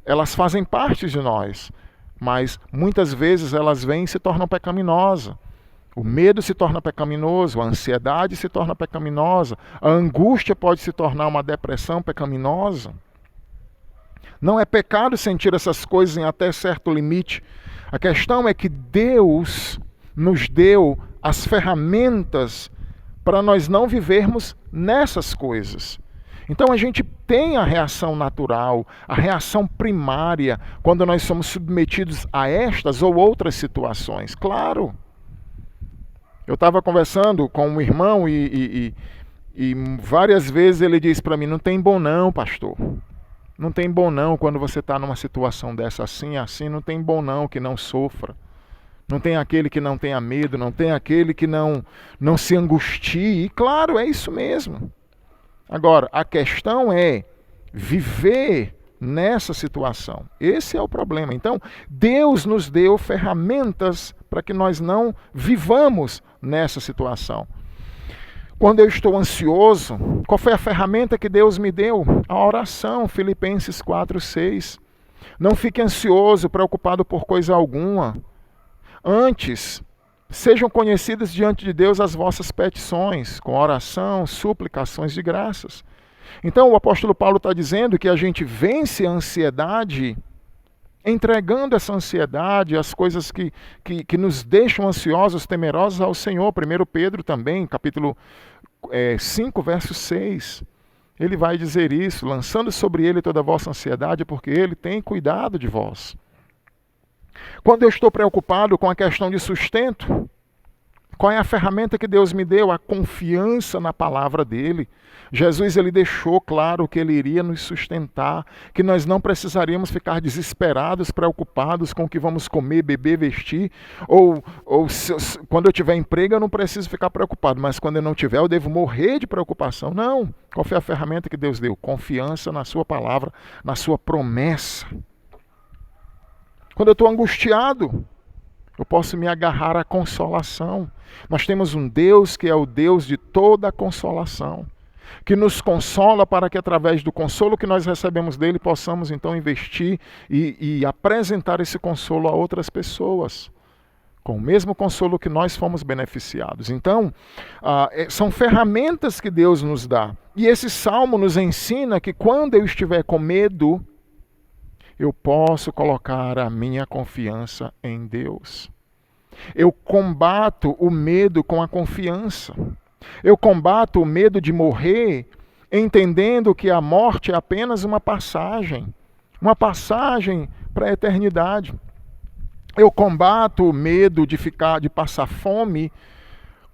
elas fazem parte de nós. Mas muitas vezes elas vêm e se tornam pecaminosas. O medo se torna pecaminoso, a ansiedade se torna pecaminosa, a angústia pode se tornar uma depressão pecaminosa. Não é pecado sentir essas coisas em até certo limite. A questão é que Deus nos deu as ferramentas para nós não vivermos nessas coisas. Então a gente tem a reação natural, a reação primária, quando nós somos submetidos a estas ou outras situações. Claro. Eu estava conversando com um irmão e várias vezes ele disse para mim, não tem bom não, pastor. Não tem bom não quando você está numa situação dessa assim, não tem bom não que não sofra. Não tem aquele que não tenha medo, não tem aquele que não se angustie. E claro, é isso mesmo. Agora, a questão é viver nessa situação. Esse é o problema. Então, Deus nos deu ferramentas para que nós não vivamos nessa situação. Quando eu estou ansioso, qual foi a ferramenta que Deus me deu? A oração, Filipenses 4:6. Não fique ansioso, preocupado por coisa alguma. Antes, sejam conhecidas diante de Deus as vossas petições, com oração, suplicações de graças. Então o apóstolo Paulo está dizendo que a gente vence a ansiedade entregando essa ansiedade, as coisas que nos deixam ansiosos, temerosos ao Senhor. 1 Pedro também, capítulo 5, verso 6. Ele vai dizer isso, lançando sobre ele toda a vossa ansiedade, porque ele tem cuidado de vós. Quando eu estou preocupado com a questão de sustento, qual é a ferramenta que Deus me deu? A confiança na palavra dele. Jesus ele deixou claro que ele iria nos sustentar, que nós não precisaríamos ficar desesperados, preocupados com o que vamos comer, beber, vestir, ou quando eu tiver emprego eu não preciso ficar preocupado, mas quando eu não tiver eu devo morrer de preocupação. Não. Qual foi a ferramenta que Deus deu? Confiança na sua palavra, na sua promessa. Quando eu estou angustiado, eu posso me agarrar à consolação. Nós temos um Deus que é o Deus de toda a consolação, que nos consola para que através do consolo que nós recebemos dele possamos então investir e apresentar esse consolo a outras pessoas, com o mesmo consolo que nós fomos beneficiados. Então, são ferramentas que Deus nos dá. E esse salmo nos ensina que quando eu estiver com medo, eu posso colocar a minha confiança em Deus. Eu combato o medo com a confiança. Eu combato o medo de morrer, entendendo que a morte é apenas uma passagem para a eternidade. Eu combato o medo de passar fome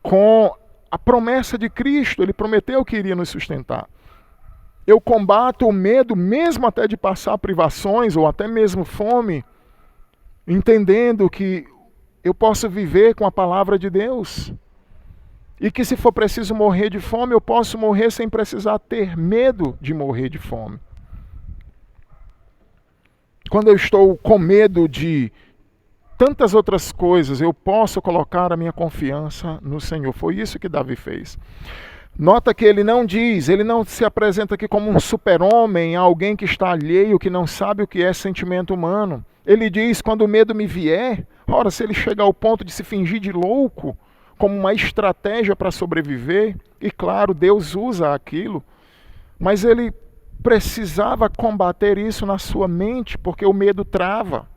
com a promessa de Cristo. Ele prometeu que iria nos sustentar. Eu combato o medo mesmo até de passar privações ou até mesmo fome, entendendo que eu posso viver com a palavra de Deus. E que se for preciso morrer de fome, eu posso morrer sem precisar ter medo de morrer de fome. Quando eu estou com medo de tantas outras coisas, eu posso colocar a minha confiança no Senhor. Foi isso que Davi fez. Nota que ele não se apresenta aqui como um super-homem, alguém que está alheio, que não sabe o que é sentimento humano. Ele diz, quando o medo me vier, ora, se ele chegar ao ponto de se fingir de louco, como uma estratégia para sobreviver, e claro, Deus usa aquilo, mas ele precisava combater isso na sua mente, porque o medo trava.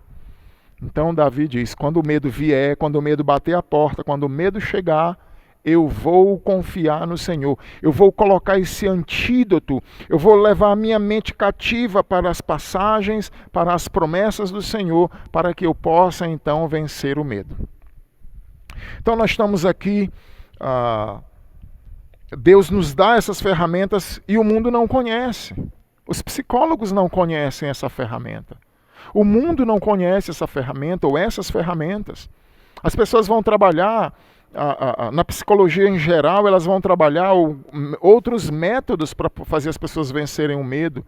Então Davi diz, quando o medo vier, quando o medo bater a porta, quando o medo chegar, eu vou confiar no Senhor. Eu vou colocar esse antídoto, eu vou levar a minha mente cativa para as passagens, para as promessas do Senhor, para que eu possa então vencer o medo. Então nós estamos aqui, Deus nos dá essas ferramentas e o mundo não conhece. Os psicólogos não conhecem essa ferramenta. O mundo não conhece essa ferramenta ou essas ferramentas. As pessoas vão trabalhar, na psicologia em geral, elas vão trabalhar outros métodos para fazer as pessoas vencerem o medo.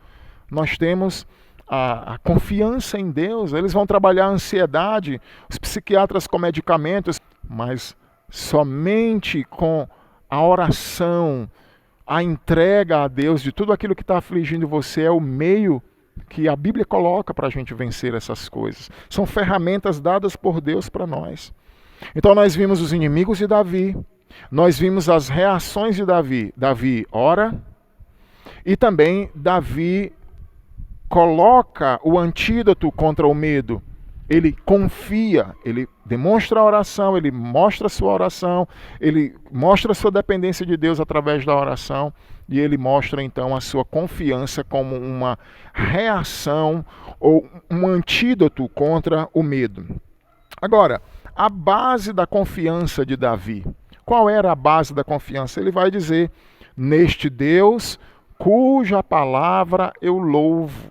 Nós temos a confiança em Deus, eles vão trabalhar a ansiedade, os psiquiatras com medicamentos, mas somente com a oração, a entrega a Deus de tudo aquilo que está afligindo você é o meio que a Bíblia coloca para a gente vencer essas coisas. São ferramentas dadas por Deus para nós. Então nós vimos os inimigos de Davi, nós vimos as reações de Davi. Davi ora e também Davi coloca o antídoto contra o medo. Ele confia, ele demonstra a oração, ele mostra a sua oração, ele mostra a sua dependência de Deus através da oração e ele mostra então a sua confiança como uma reação ou um antídoto contra o medo. Agora, a base da confiança de Davi. Qual era a base da confiança? Ele vai dizer, neste Deus cuja palavra eu louvo.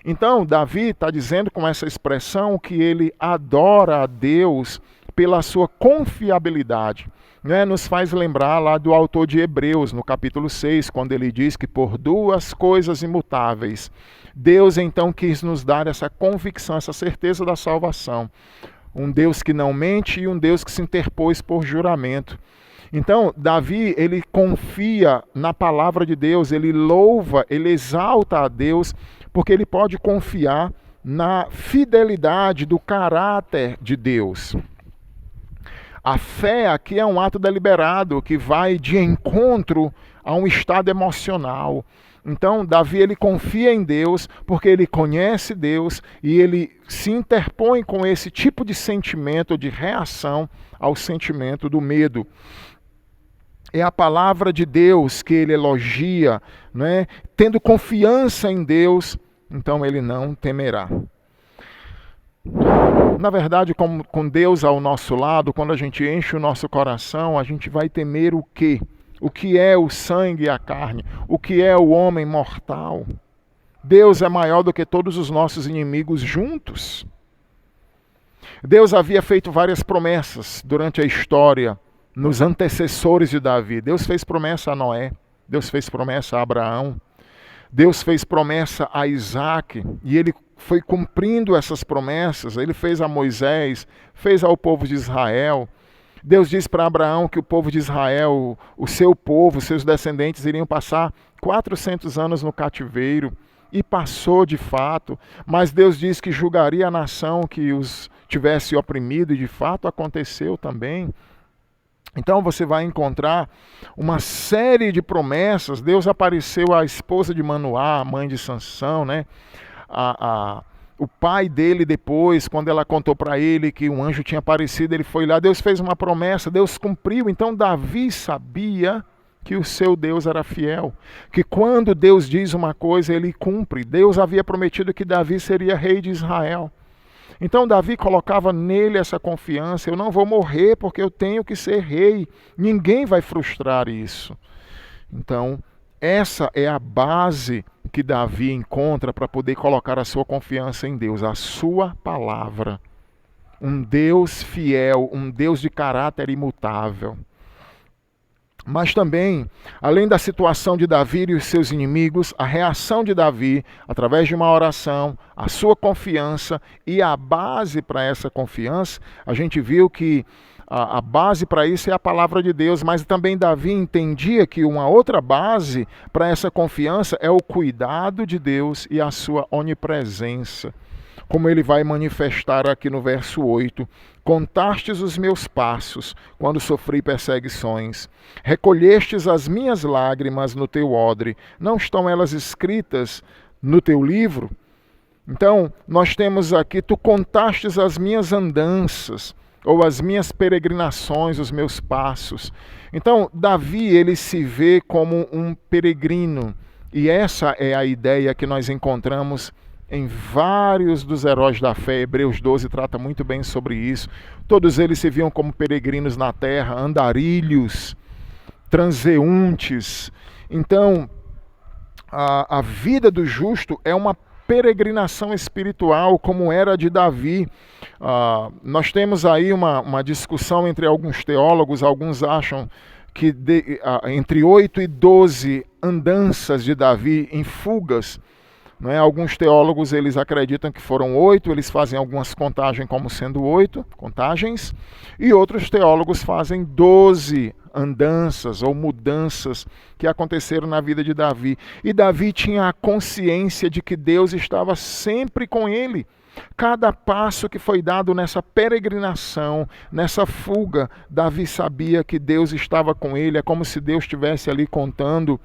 Então, Davi está dizendo com essa expressão que ele adora a Deus pela sua confiabilidade. Nos faz lembrar lá do autor de Hebreus, no capítulo 6, quando ele diz que por duas coisas imutáveis, Deus então quis nos dar essa convicção, essa certeza da salvação. Um Deus que não mente e um Deus que se interpôs por juramento. Então, Davi, ele confia na palavra de Deus, ele louva, ele exalta a Deus, porque ele pode confiar na fidelidade do caráter de Deus. A fé aqui é um ato deliberado que vai de encontro a um estado emocional. Então, Davi ele confia em Deus porque ele conhece Deus e ele se interpõe com esse tipo de sentimento, de reação ao sentimento do medo. É a palavra de Deus que ele elogia, né? Tendo confiança em Deus, então ele não temerá. Na verdade, com Deus ao nosso lado, quando a gente enche o nosso coração, a gente vai temer o quê? O que é o sangue e a carne? O que é o homem mortal? Deus é maior do que todos os nossos inimigos juntos. Deus havia feito várias promessas durante a história, nos antecessores de Davi. Deus fez promessa a Noé, Deus fez promessa a Abraão, Deus fez promessa a Isaac, e ele foi cumprindo essas promessas. Ele fez a Moisés, fez ao povo de Israel. Deus disse para Abraão que o povo de Israel, o seu povo, seus descendentes, iriam passar 400 anos no cativeiro, e passou de fato, mas Deus disse que julgaria a nação que os tivesse oprimido, e de fato aconteceu também. Então você vai encontrar uma série de promessas. Deus apareceu à esposa de Manoá, a mãe de Sansão, né? O pai dele depois, quando ela contou para ele que um anjo tinha aparecido, ele foi lá, Deus fez uma promessa, Deus cumpriu. Então Davi sabia que o seu Deus era fiel, que quando Deus diz uma coisa, ele cumpre. Deus havia prometido que Davi seria rei de Israel. Então Davi colocava nele essa confiança, eu não vou morrer porque eu tenho que ser rei, ninguém vai frustrar isso. Então, essa é a base que Davi encontra para poder colocar a sua confiança em Deus, a sua palavra. Um Deus fiel, um Deus de caráter imutável. Mas também, além da situação de Davi e os seus inimigos, a reação de Davi, através de uma oração, a sua confiança e a base para essa confiança, a gente viu que a base para isso é a palavra de Deus, mas também Davi entendia que uma outra base para essa confiança é o cuidado de Deus e a sua onipresença. Como ele vai manifestar aqui no verso 8: contastes os meus passos quando sofri perseguições, recolhestes as minhas lágrimas no teu odre, não estão elas escritas no teu livro? Então, nós temos aqui, tu contastes as minhas andanças, ou as minhas peregrinações, os meus passos. Então, Davi, ele se vê como um peregrino, e essa é a ideia que nós encontramos em vários dos heróis da fé. Hebreus 12 trata muito bem sobre isso. Todos eles se viam como peregrinos na terra, andarilhos, transeuntes. Então, a vida do justo é uma peregrinação espiritual, como era a de Davi. Nós temos aí uma discussão entre alguns teólogos. Alguns acham que entre 8 e 12 andanças de Davi em fugas, não é? Alguns teólogos eles acreditam que foram 8, eles fazem algumas contagens como sendo 8 contagens, e outros teólogos fazem 12 andanças ou mudanças que aconteceram na vida de Davi. E Davi tinha a consciência de que Deus estava sempre com ele. Cada passo que foi dado nessa peregrinação, nessa fuga, Davi sabia que Deus estava com ele. É como se Deus estivesse ali contando,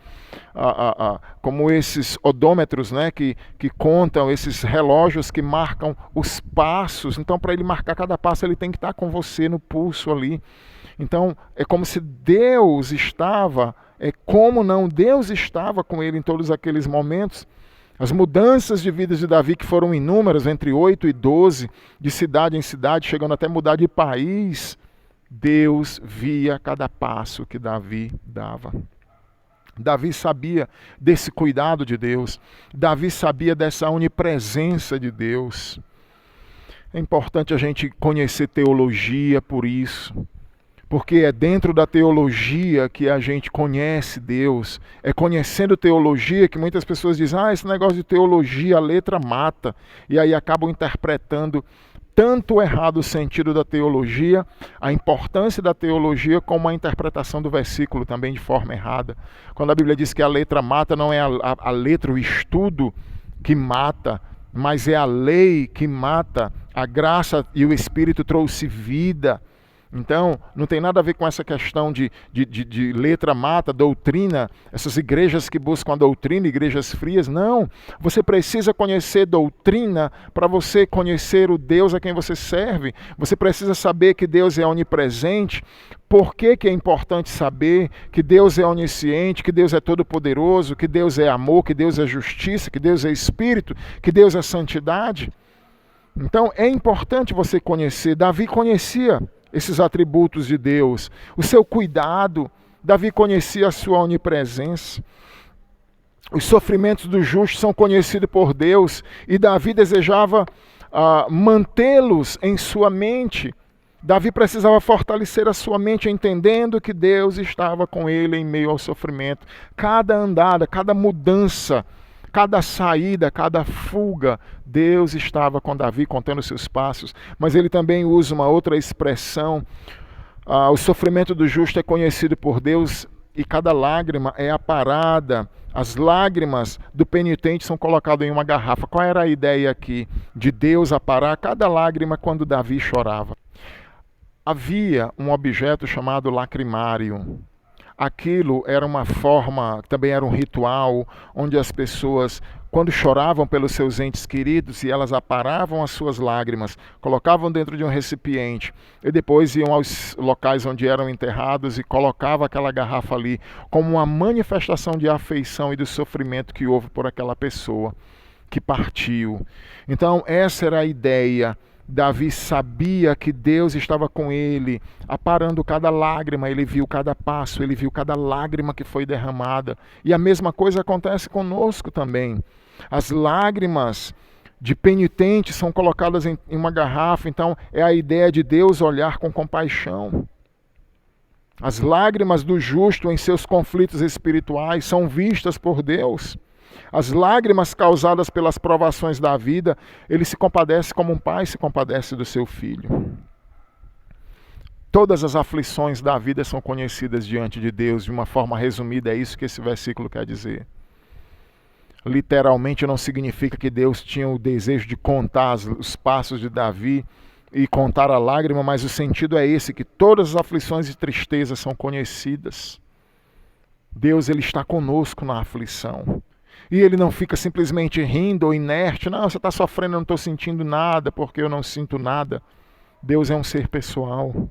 como esses odômetros, né, que contam, esses relógios que marcam os passos. Então, para ele marcar cada passo, ele tem que estar com você no pulso ali. Então, é como se Deus estava, Deus estava com ele em todos aqueles momentos. As mudanças de vida de Davi, que foram inúmeras, entre 8 e 12, de cidade em cidade, chegando até mudar de país, Deus via cada passo que Davi dava. Davi sabia desse cuidado de Deus. Davi sabia dessa onipresença de Deus. É importante a gente conhecer teologia por isso. Porque é dentro da teologia que a gente conhece Deus. É conhecendo teologia que muitas pessoas dizem: esse negócio de teologia, a letra mata. E aí acabam interpretando tanto errado o sentido da teologia, a importância da teologia, como a interpretação do versículo também de forma errada. Quando a Bíblia diz que a letra mata, não é a letra, o estudo que mata, mas é a lei que mata. A graça e o Espírito trouxe vida. Então, não tem nada a ver com essa questão de letra mata, doutrina, essas igrejas que buscam a doutrina, igrejas frias. Não, você precisa conhecer doutrina para você conhecer o Deus a quem você serve. Você precisa saber que Deus é onipresente. Por que é importante saber que Deus é onisciente, que Deus é todo-poderoso, que Deus é amor, que Deus é justiça, que Deus é espírito, que Deus é santidade? Então, é importante você conhecer. Davi conhecia esses atributos de Deus, o seu cuidado. Davi conhecia a sua onipresença. Os sofrimentos do justo são conhecidos por Deus, e Davi desejava mantê-los em sua mente. Davi precisava fortalecer a sua mente, entendendo que Deus estava com ele em meio ao sofrimento. Cada andada, cada mudança, cada saída, cada fuga, Deus estava com Davi, contando seus passos. Mas ele também usa uma outra expressão. O sofrimento do justo é conhecido por Deus, e cada lágrima é aparada. As lágrimas do penitente são colocadas em uma garrafa. Qual era a ideia aqui? De Deus aparar cada lágrima quando Davi chorava. Havia um objeto chamado lacrimário. Aquilo era uma forma, também era um ritual, onde as pessoas, quando choravam pelos seus entes queridos, e elas aparavam as suas lágrimas, colocavam dentro de um recipiente, e depois iam aos locais onde eram enterrados e colocavam aquela garrafa ali, como uma manifestação de afeição e do sofrimento que houve por aquela pessoa que partiu. Então, essa era a ideia. Davi sabia que Deus estava com ele, aparando cada lágrima. Ele viu cada passo, ele viu cada lágrima que foi derramada. E a mesma coisa acontece conosco também. As lágrimas de penitente são colocadas em uma garrafa. Então é a ideia de Deus olhar com compaixão. As lágrimas do justo em seus conflitos espirituais são vistas por Deus. As lágrimas causadas pelas provações da vida, ele se compadece como um pai se compadece do seu filho. Todas as aflições da vida são conhecidas diante de Deus, de uma forma resumida, é isso que esse versículo quer dizer. Literalmente não significa que Deus tinha o desejo de contar os passos de Davi e contar a lágrima, mas o sentido é esse, que todas as aflições e tristezas são conhecidas. Deus, ele está conosco na aflição. E ele não fica simplesmente rindo ou inerte. Não, você está sofrendo, eu não estou sentindo nada, porque eu não sinto nada. Deus é um ser pessoal.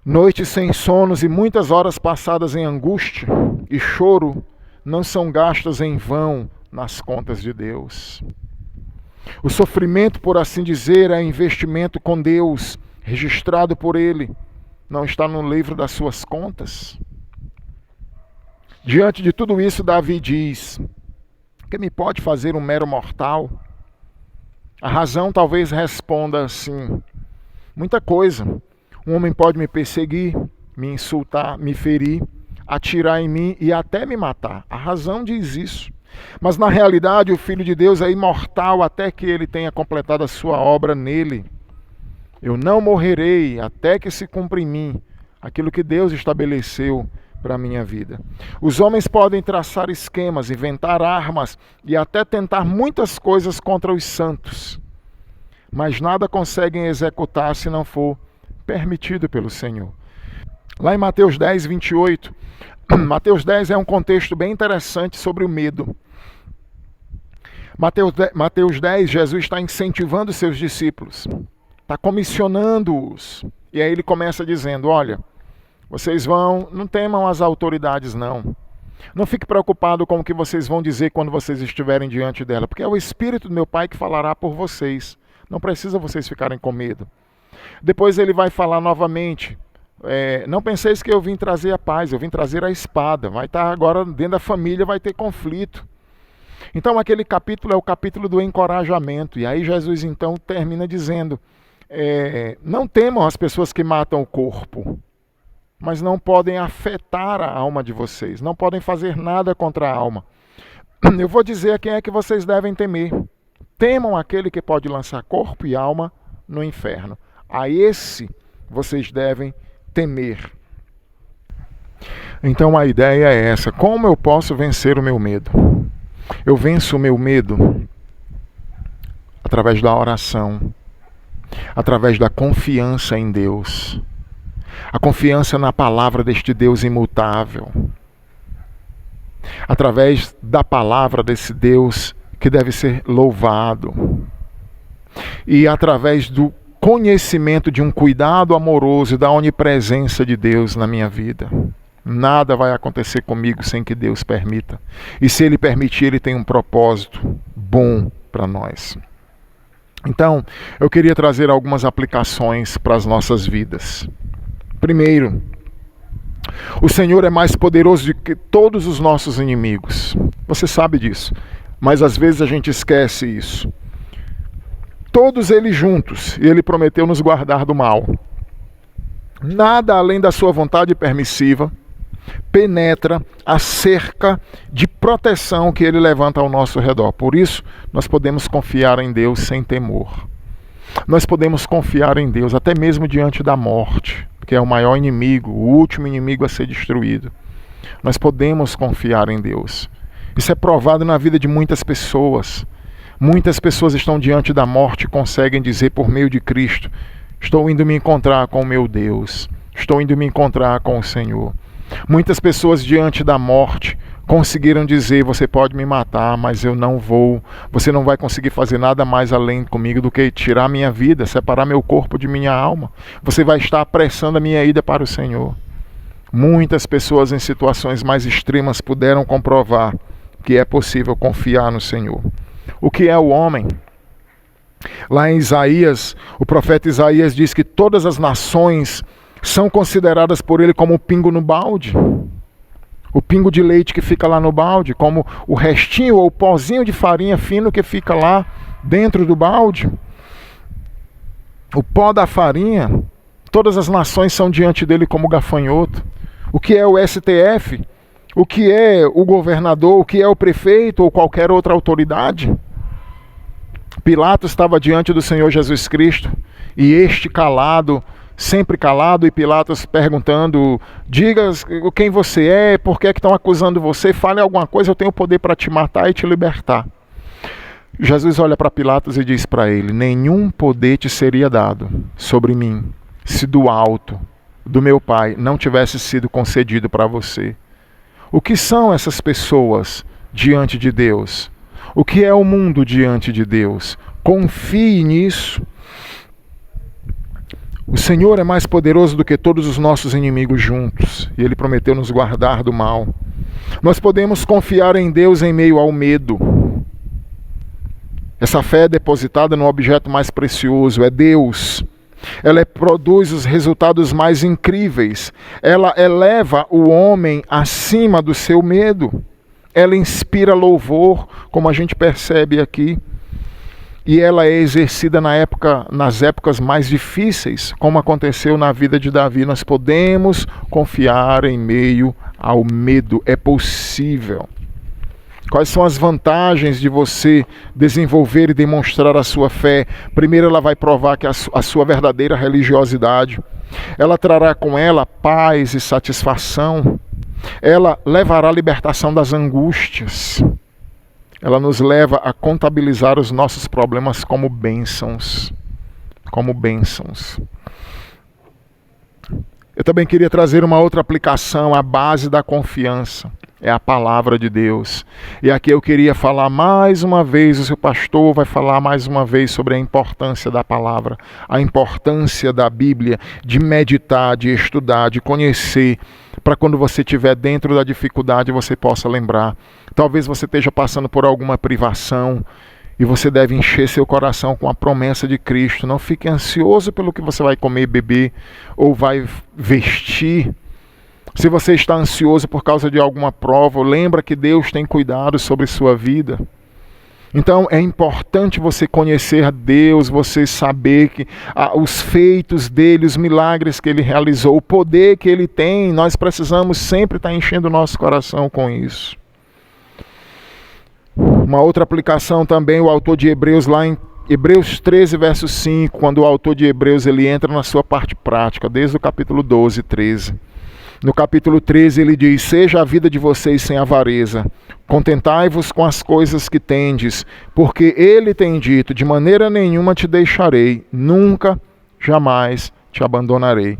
Noites sem sonos e muitas horas passadas em angústia e choro não são gastas em vão nas contas de Deus. O sofrimento, por assim dizer, é investimento com Deus, registrado por Ele. Não está no livro das suas contas. Diante de tudo isso, Davi diz: que me pode fazer um mero mortal? A razão talvez responda assim: muita coisa. Um homem pode me perseguir, me insultar, me ferir, atirar em mim e até me matar. A razão diz isso. Mas na realidade o Filho de Deus é imortal até que ele tenha completado a sua obra nele. Eu não morrerei até que se cumpra em mim aquilo que Deus estabeleceu para a minha vida. Os homens podem traçar esquemas, inventar armas e até tentar muitas coisas contra os santos, mas nada conseguem executar se não for permitido pelo Senhor. Lá em Mateus 10, 28, Mateus 10 é um contexto bem interessante sobre o medo. Mateus 10, Jesus está incentivando seus discípulos, está comissionando-os. E aí ele começa dizendo: olha, vocês não temam as autoridades não. Não fique preocupado com o que vocês vão dizer quando vocês estiverem diante dela, porque é o Espírito do meu Pai que falará por vocês. Não precisa vocês ficarem com medo. Depois ele vai falar novamente: não penseis que eu vim trazer a paz, eu vim trazer a espada. Vai estar agora dentro da família, vai ter conflito. Então aquele capítulo é o capítulo do encorajamento. E aí Jesus então termina dizendo: não temam as pessoas que matam o corpo, mas não podem afetar a alma de vocês, não podem fazer nada contra a alma. Eu vou dizer a quem é que vocês devem temer. Temam aquele que pode lançar corpo e alma no inferno. A esse vocês devem temer. Então a ideia é essa: como eu posso vencer o meu medo? Eu venço o meu medo através da oração, através da confiança em Deus, a confiança na palavra deste Deus imutável, através da palavra desse Deus que deve ser louvado, e através do conhecimento de um cuidado amoroso e da onipresença de Deus na minha vida. Nada vai acontecer comigo sem que Deus permita. E se Ele permitir, Ele tem um propósito bom para nós. Então, eu queria trazer algumas aplicações para as nossas vidas. Primeiro, o Senhor é mais poderoso do que todos os nossos inimigos. Você sabe disso, mas às vezes a gente esquece isso. Todos eles juntos, e Ele prometeu nos guardar do mal. Nada além da sua vontade permissiva penetra a cerca de proteção que Ele levanta ao nosso redor. Por isso, nós podemos confiar em Deus sem temor. Nós podemos confiar em Deus até mesmo diante da morte, que é o maior inimigo, o último inimigo a ser destruído. Nós podemos confiar em Deus. Isso é provado na vida de muitas pessoas. Muitas pessoas estão diante da morte e conseguem dizer por meio de Cristo: estou indo me encontrar com o meu Deus, estou indo me encontrar com o Senhor. Muitas pessoas diante da morte conseguiram dizer: você pode me matar, mas eu não vou, você não vai conseguir fazer nada mais além comigo do que tirar minha vida, separar meu corpo de minha alma. Você vai estar apressando a minha ida para o Senhor. Muitas pessoas em situações mais extremas puderam comprovar que é possível confiar no Senhor. O que é o homem? Lá em Isaías, o profeta Isaías diz que todas as nações são consideradas por ele como o pingo no balde. O pingo de leite que fica lá no balde, como o restinho ou o pozinho de farinha fino que fica lá dentro do balde. O pó da farinha, Todas as nações são diante dele como gafanhoto. O que é o STF? O que é o governador? O que é o prefeito ou qualquer outra autoridade? Pilatos estava diante do Senhor Jesus Cristo e este calado, sempre calado, e Pilatos perguntando: diga quem você é, por que estão acusando você, fale alguma coisa, eu tenho poder para te matar e te libertar. Jesus olha para Pilatos e diz para ele: nenhum poder te seria dado sobre mim, se do alto, do meu Pai, não tivesse sido concedido para você. O que são essas pessoas diante de Deus? O que é o mundo diante de Deus? Confie nisso. O Senhor é mais poderoso do que todos os nossos inimigos juntos, e Ele prometeu nos guardar do mal. Nós podemos confiar em Deus em meio ao medo. Essa fé é depositada no objeto mais precioso, é Deus. Ela produz os resultados mais incríveis. Ela eleva o homem acima do seu medo. Ela inspira louvor, como a gente percebe aqui. E ela é exercida nas épocas mais difíceis, como aconteceu na vida de Davi. Nós podemos confiar em meio ao medo. É possível. Quais são as vantagens de você desenvolver e demonstrar a sua fé? Primeiro, ela vai provar que a sua verdadeira religiosidade. Ela trará com ela paz e satisfação. Ela levará a libertação das angústias. Ela nos leva a contabilizar os nossos problemas como bênçãos. Como bênçãos. Eu também queria trazer uma outra aplicação, a base da confiança. É a palavra de Deus. E aqui eu queria falar mais uma vez, o seu pastor vai falar mais uma vez sobre a importância da palavra, a importância da Bíblia, de meditar, de estudar, de conhecer, para quando você estiver dentro da dificuldade você possa lembrar. Talvez você esteja passando por alguma privação e você deve encher seu coração com a promessa de Cristo. Não fique ansioso pelo que você vai comer, beber ou vai vestir. Se você está ansioso por causa de alguma prova, lembra que Deus tem cuidado sobre sua vida. Então é importante você conhecer a Deus, você saber que os feitos dele, os milagres que ele realizou, o poder que ele tem. Nós precisamos sempre estar enchendo o nosso coração com isso. Uma outra aplicação também, o autor de Hebreus, lá em Hebreus 13, verso 5, quando o autor de Hebreus ele entra na sua parte prática, desde o capítulo 12, 13. No capítulo 13 ele diz: seja a vida de vocês sem avareza, contentai-vos com as coisas que tendes, porque ele tem dito: de maneira nenhuma te deixarei, nunca, jamais te abandonarei.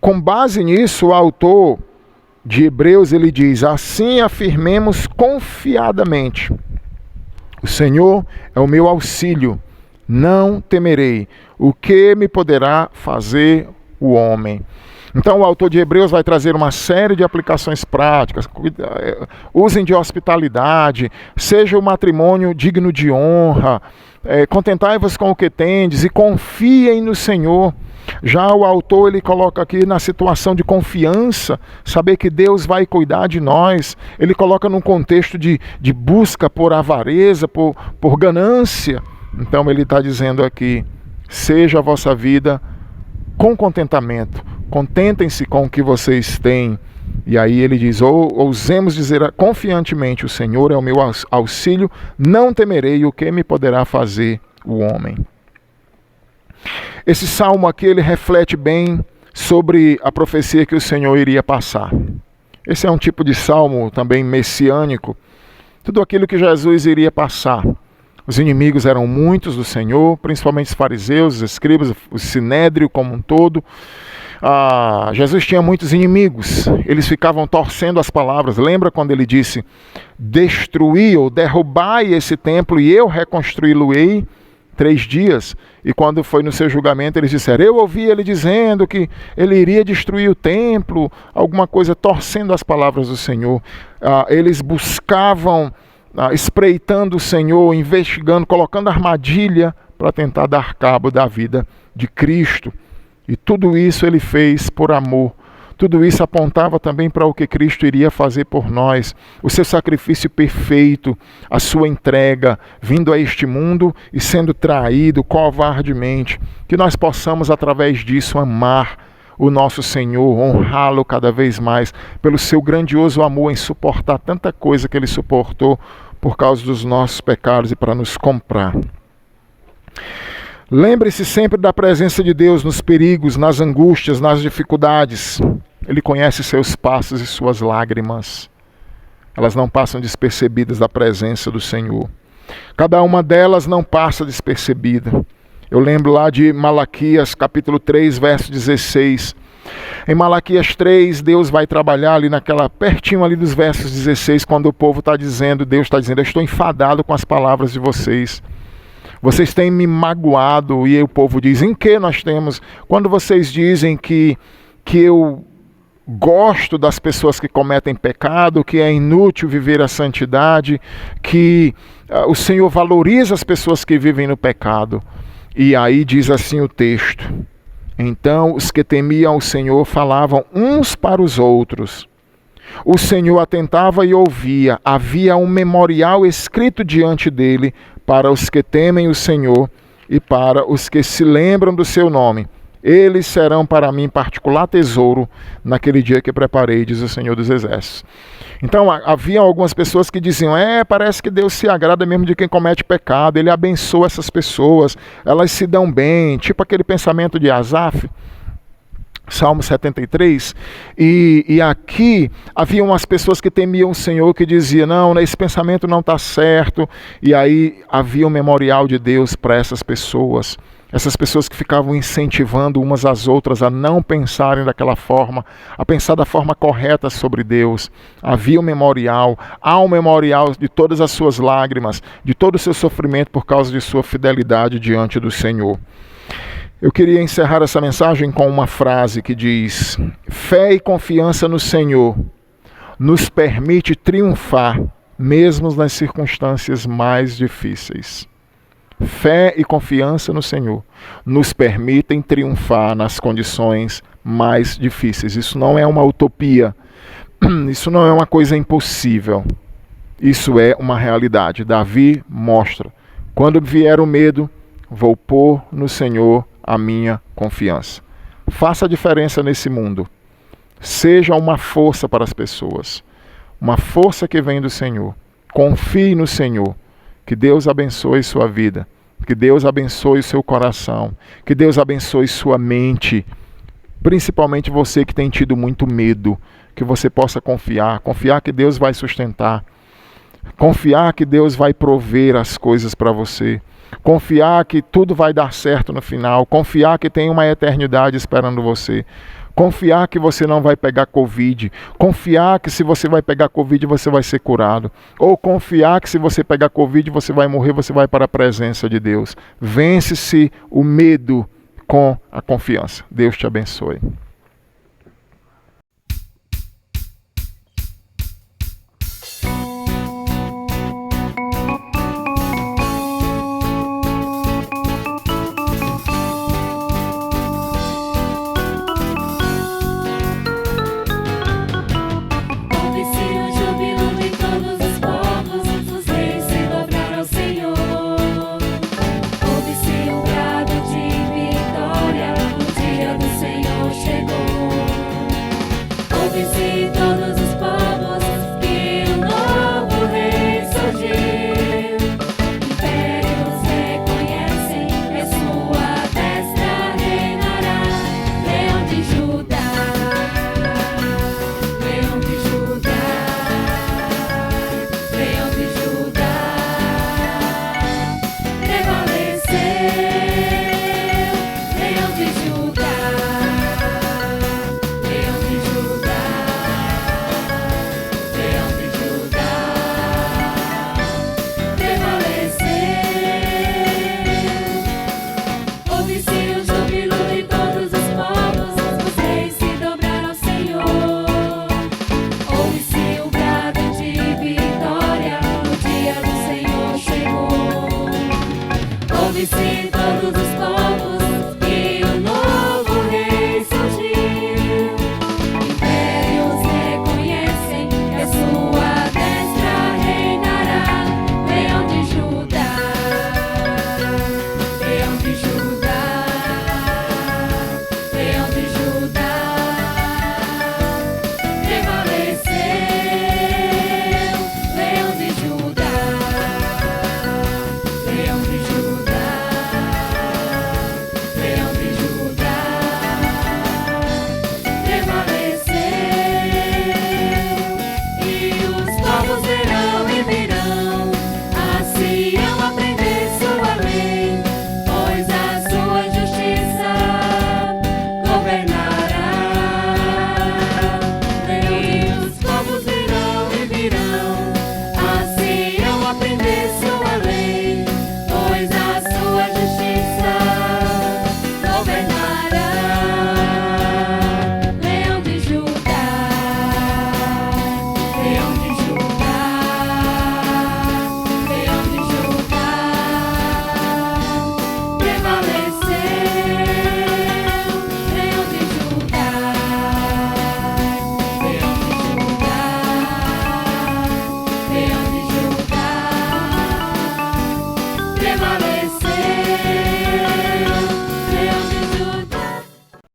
Com base nisso, o autor de Hebreus ele diz: assim afirmemos confiadamente: o Senhor é o meu auxílio, não temerei, o que me poderá fazer o homem? Então o autor de Hebreus vai trazer uma série de aplicações práticas. Usem de hospitalidade, seja o matrimônio digno de honra, contentai-vos com o que tendes e confiem no Senhor. Já o autor ele coloca aqui na situação de confiança, saber que Deus vai cuidar de nós. Ele coloca num contexto de busca por avareza, por ganância. Então ele está dizendo aqui: seja a vossa vida com contentamento. Contentem-se com o que vocês têm. E aí ele diz: ousemos dizer confiantemente: o Senhor é o meu auxílio, não temerei o que me poderá fazer o homem. Esse salmo aqui ele reflete bem sobre a profecia que o Senhor iria passar. Esse é um tipo de salmo também messiânico. Tudo aquilo que Jesus iria passar. Os inimigos eram muitos do Senhor, principalmente os fariseus, os escribas, o sinédrio como um todo. Jesus tinha muitos inimigos, eles ficavam torcendo as palavras. Lembra quando ele disse: destruí ou derrubai esse templo e eu reconstruí-lo-ei 3 dias? E quando foi no seu julgamento eles disseram: eu ouvi ele dizendo que ele iria destruir o templo, alguma coisa, torcendo as palavras do Senhor. Eles buscavam, espreitando o Senhor, investigando, colocando armadilha para tentar dar cabo da vida de Cristo. E tudo isso ele fez por amor. Tudo isso apontava também para o que Cristo iria fazer por nós, o seu sacrifício perfeito, a sua entrega, vindo a este mundo e sendo traído covardemente, que nós possamos através disso amar o nosso Senhor, honrá-lo cada vez mais, pelo seu grandioso amor em suportar tanta coisa que ele suportou por causa dos nossos pecados e para nos comprar. Lembre-se sempre da presença de Deus nos perigos, nas angústias, nas dificuldades. Ele conhece seus passos e suas lágrimas. Elas não passam despercebidas da presença do Senhor. Cada uma delas não passa despercebida. Eu lembro lá de Malaquias, capítulo 3, verso 16. Em Malaquias 3, Deus vai trabalhar ali pertinho ali dos versos 16, quando o povo está dizendo, Deus está dizendo, eu estou enfadado com as palavras de vocês. Vocês têm me magoado. E o povo diz, em que nós temos? Quando vocês dizem que eu gosto das pessoas que cometem pecado, que é inútil viver a santidade, que o Senhor valoriza as pessoas que vivem no pecado. E aí diz assim o texto, então os que temiam o Senhor falavam uns para os outros. O Senhor atentava e ouvia, havia um memorial escrito diante dele para os que temem o Senhor e para os que se lembram do seu nome. Eles serão para mim particular tesouro naquele dia que preparei, diz o Senhor dos Exércitos. Então havia algumas pessoas que diziam, parece que Deus se agrada mesmo de quem comete pecado, Ele abençoa essas pessoas, elas se dão bem, tipo aquele pensamento de Asaf, Salmo 73, e aqui havia umas pessoas que temiam o Senhor, que diziam, não, esse pensamento não está certo, e aí havia um memorial de Deus para essas pessoas que ficavam incentivando umas às outras a não pensarem daquela forma, a pensar da forma correta sobre Deus. Havia um memorial, há um memorial de todas as suas lágrimas, de todo o seu sofrimento por causa de sua fidelidade diante do Senhor. Eu queria encerrar essa mensagem com uma frase que diz, fé e confiança no Senhor nos permite triunfar, mesmo nas circunstâncias mais difíceis. Fé e confiança no Senhor nos permitem triunfar nas condições mais difíceis. Isso não é uma utopia, isso não é uma coisa impossível, isso é uma realidade. Davi mostra, quando vier o medo, vou pôr no Senhor a minha confiança. Faça a diferença nesse mundo, seja uma força para as pessoas, uma força que vem do Senhor. Confie no Senhor. Que Deus abençoe sua vida, que Deus abençoe o seu coração, que Deus abençoe sua mente, principalmente você que tem tido muito medo, que você possa confiar que Deus vai sustentar, confiar que Deus vai prover as coisas para você, confiar que tudo vai dar certo no final, confiar que tem uma eternidade esperando você. Confiar que você não vai pegar Covid. Confiar que se você vai pegar Covid, você vai ser curado. Ou confiar que se você pegar Covid, você vai morrer, você vai para a presença de Deus. Vence-se o medo com a confiança. Deus te abençoe. Chegou, ouve-se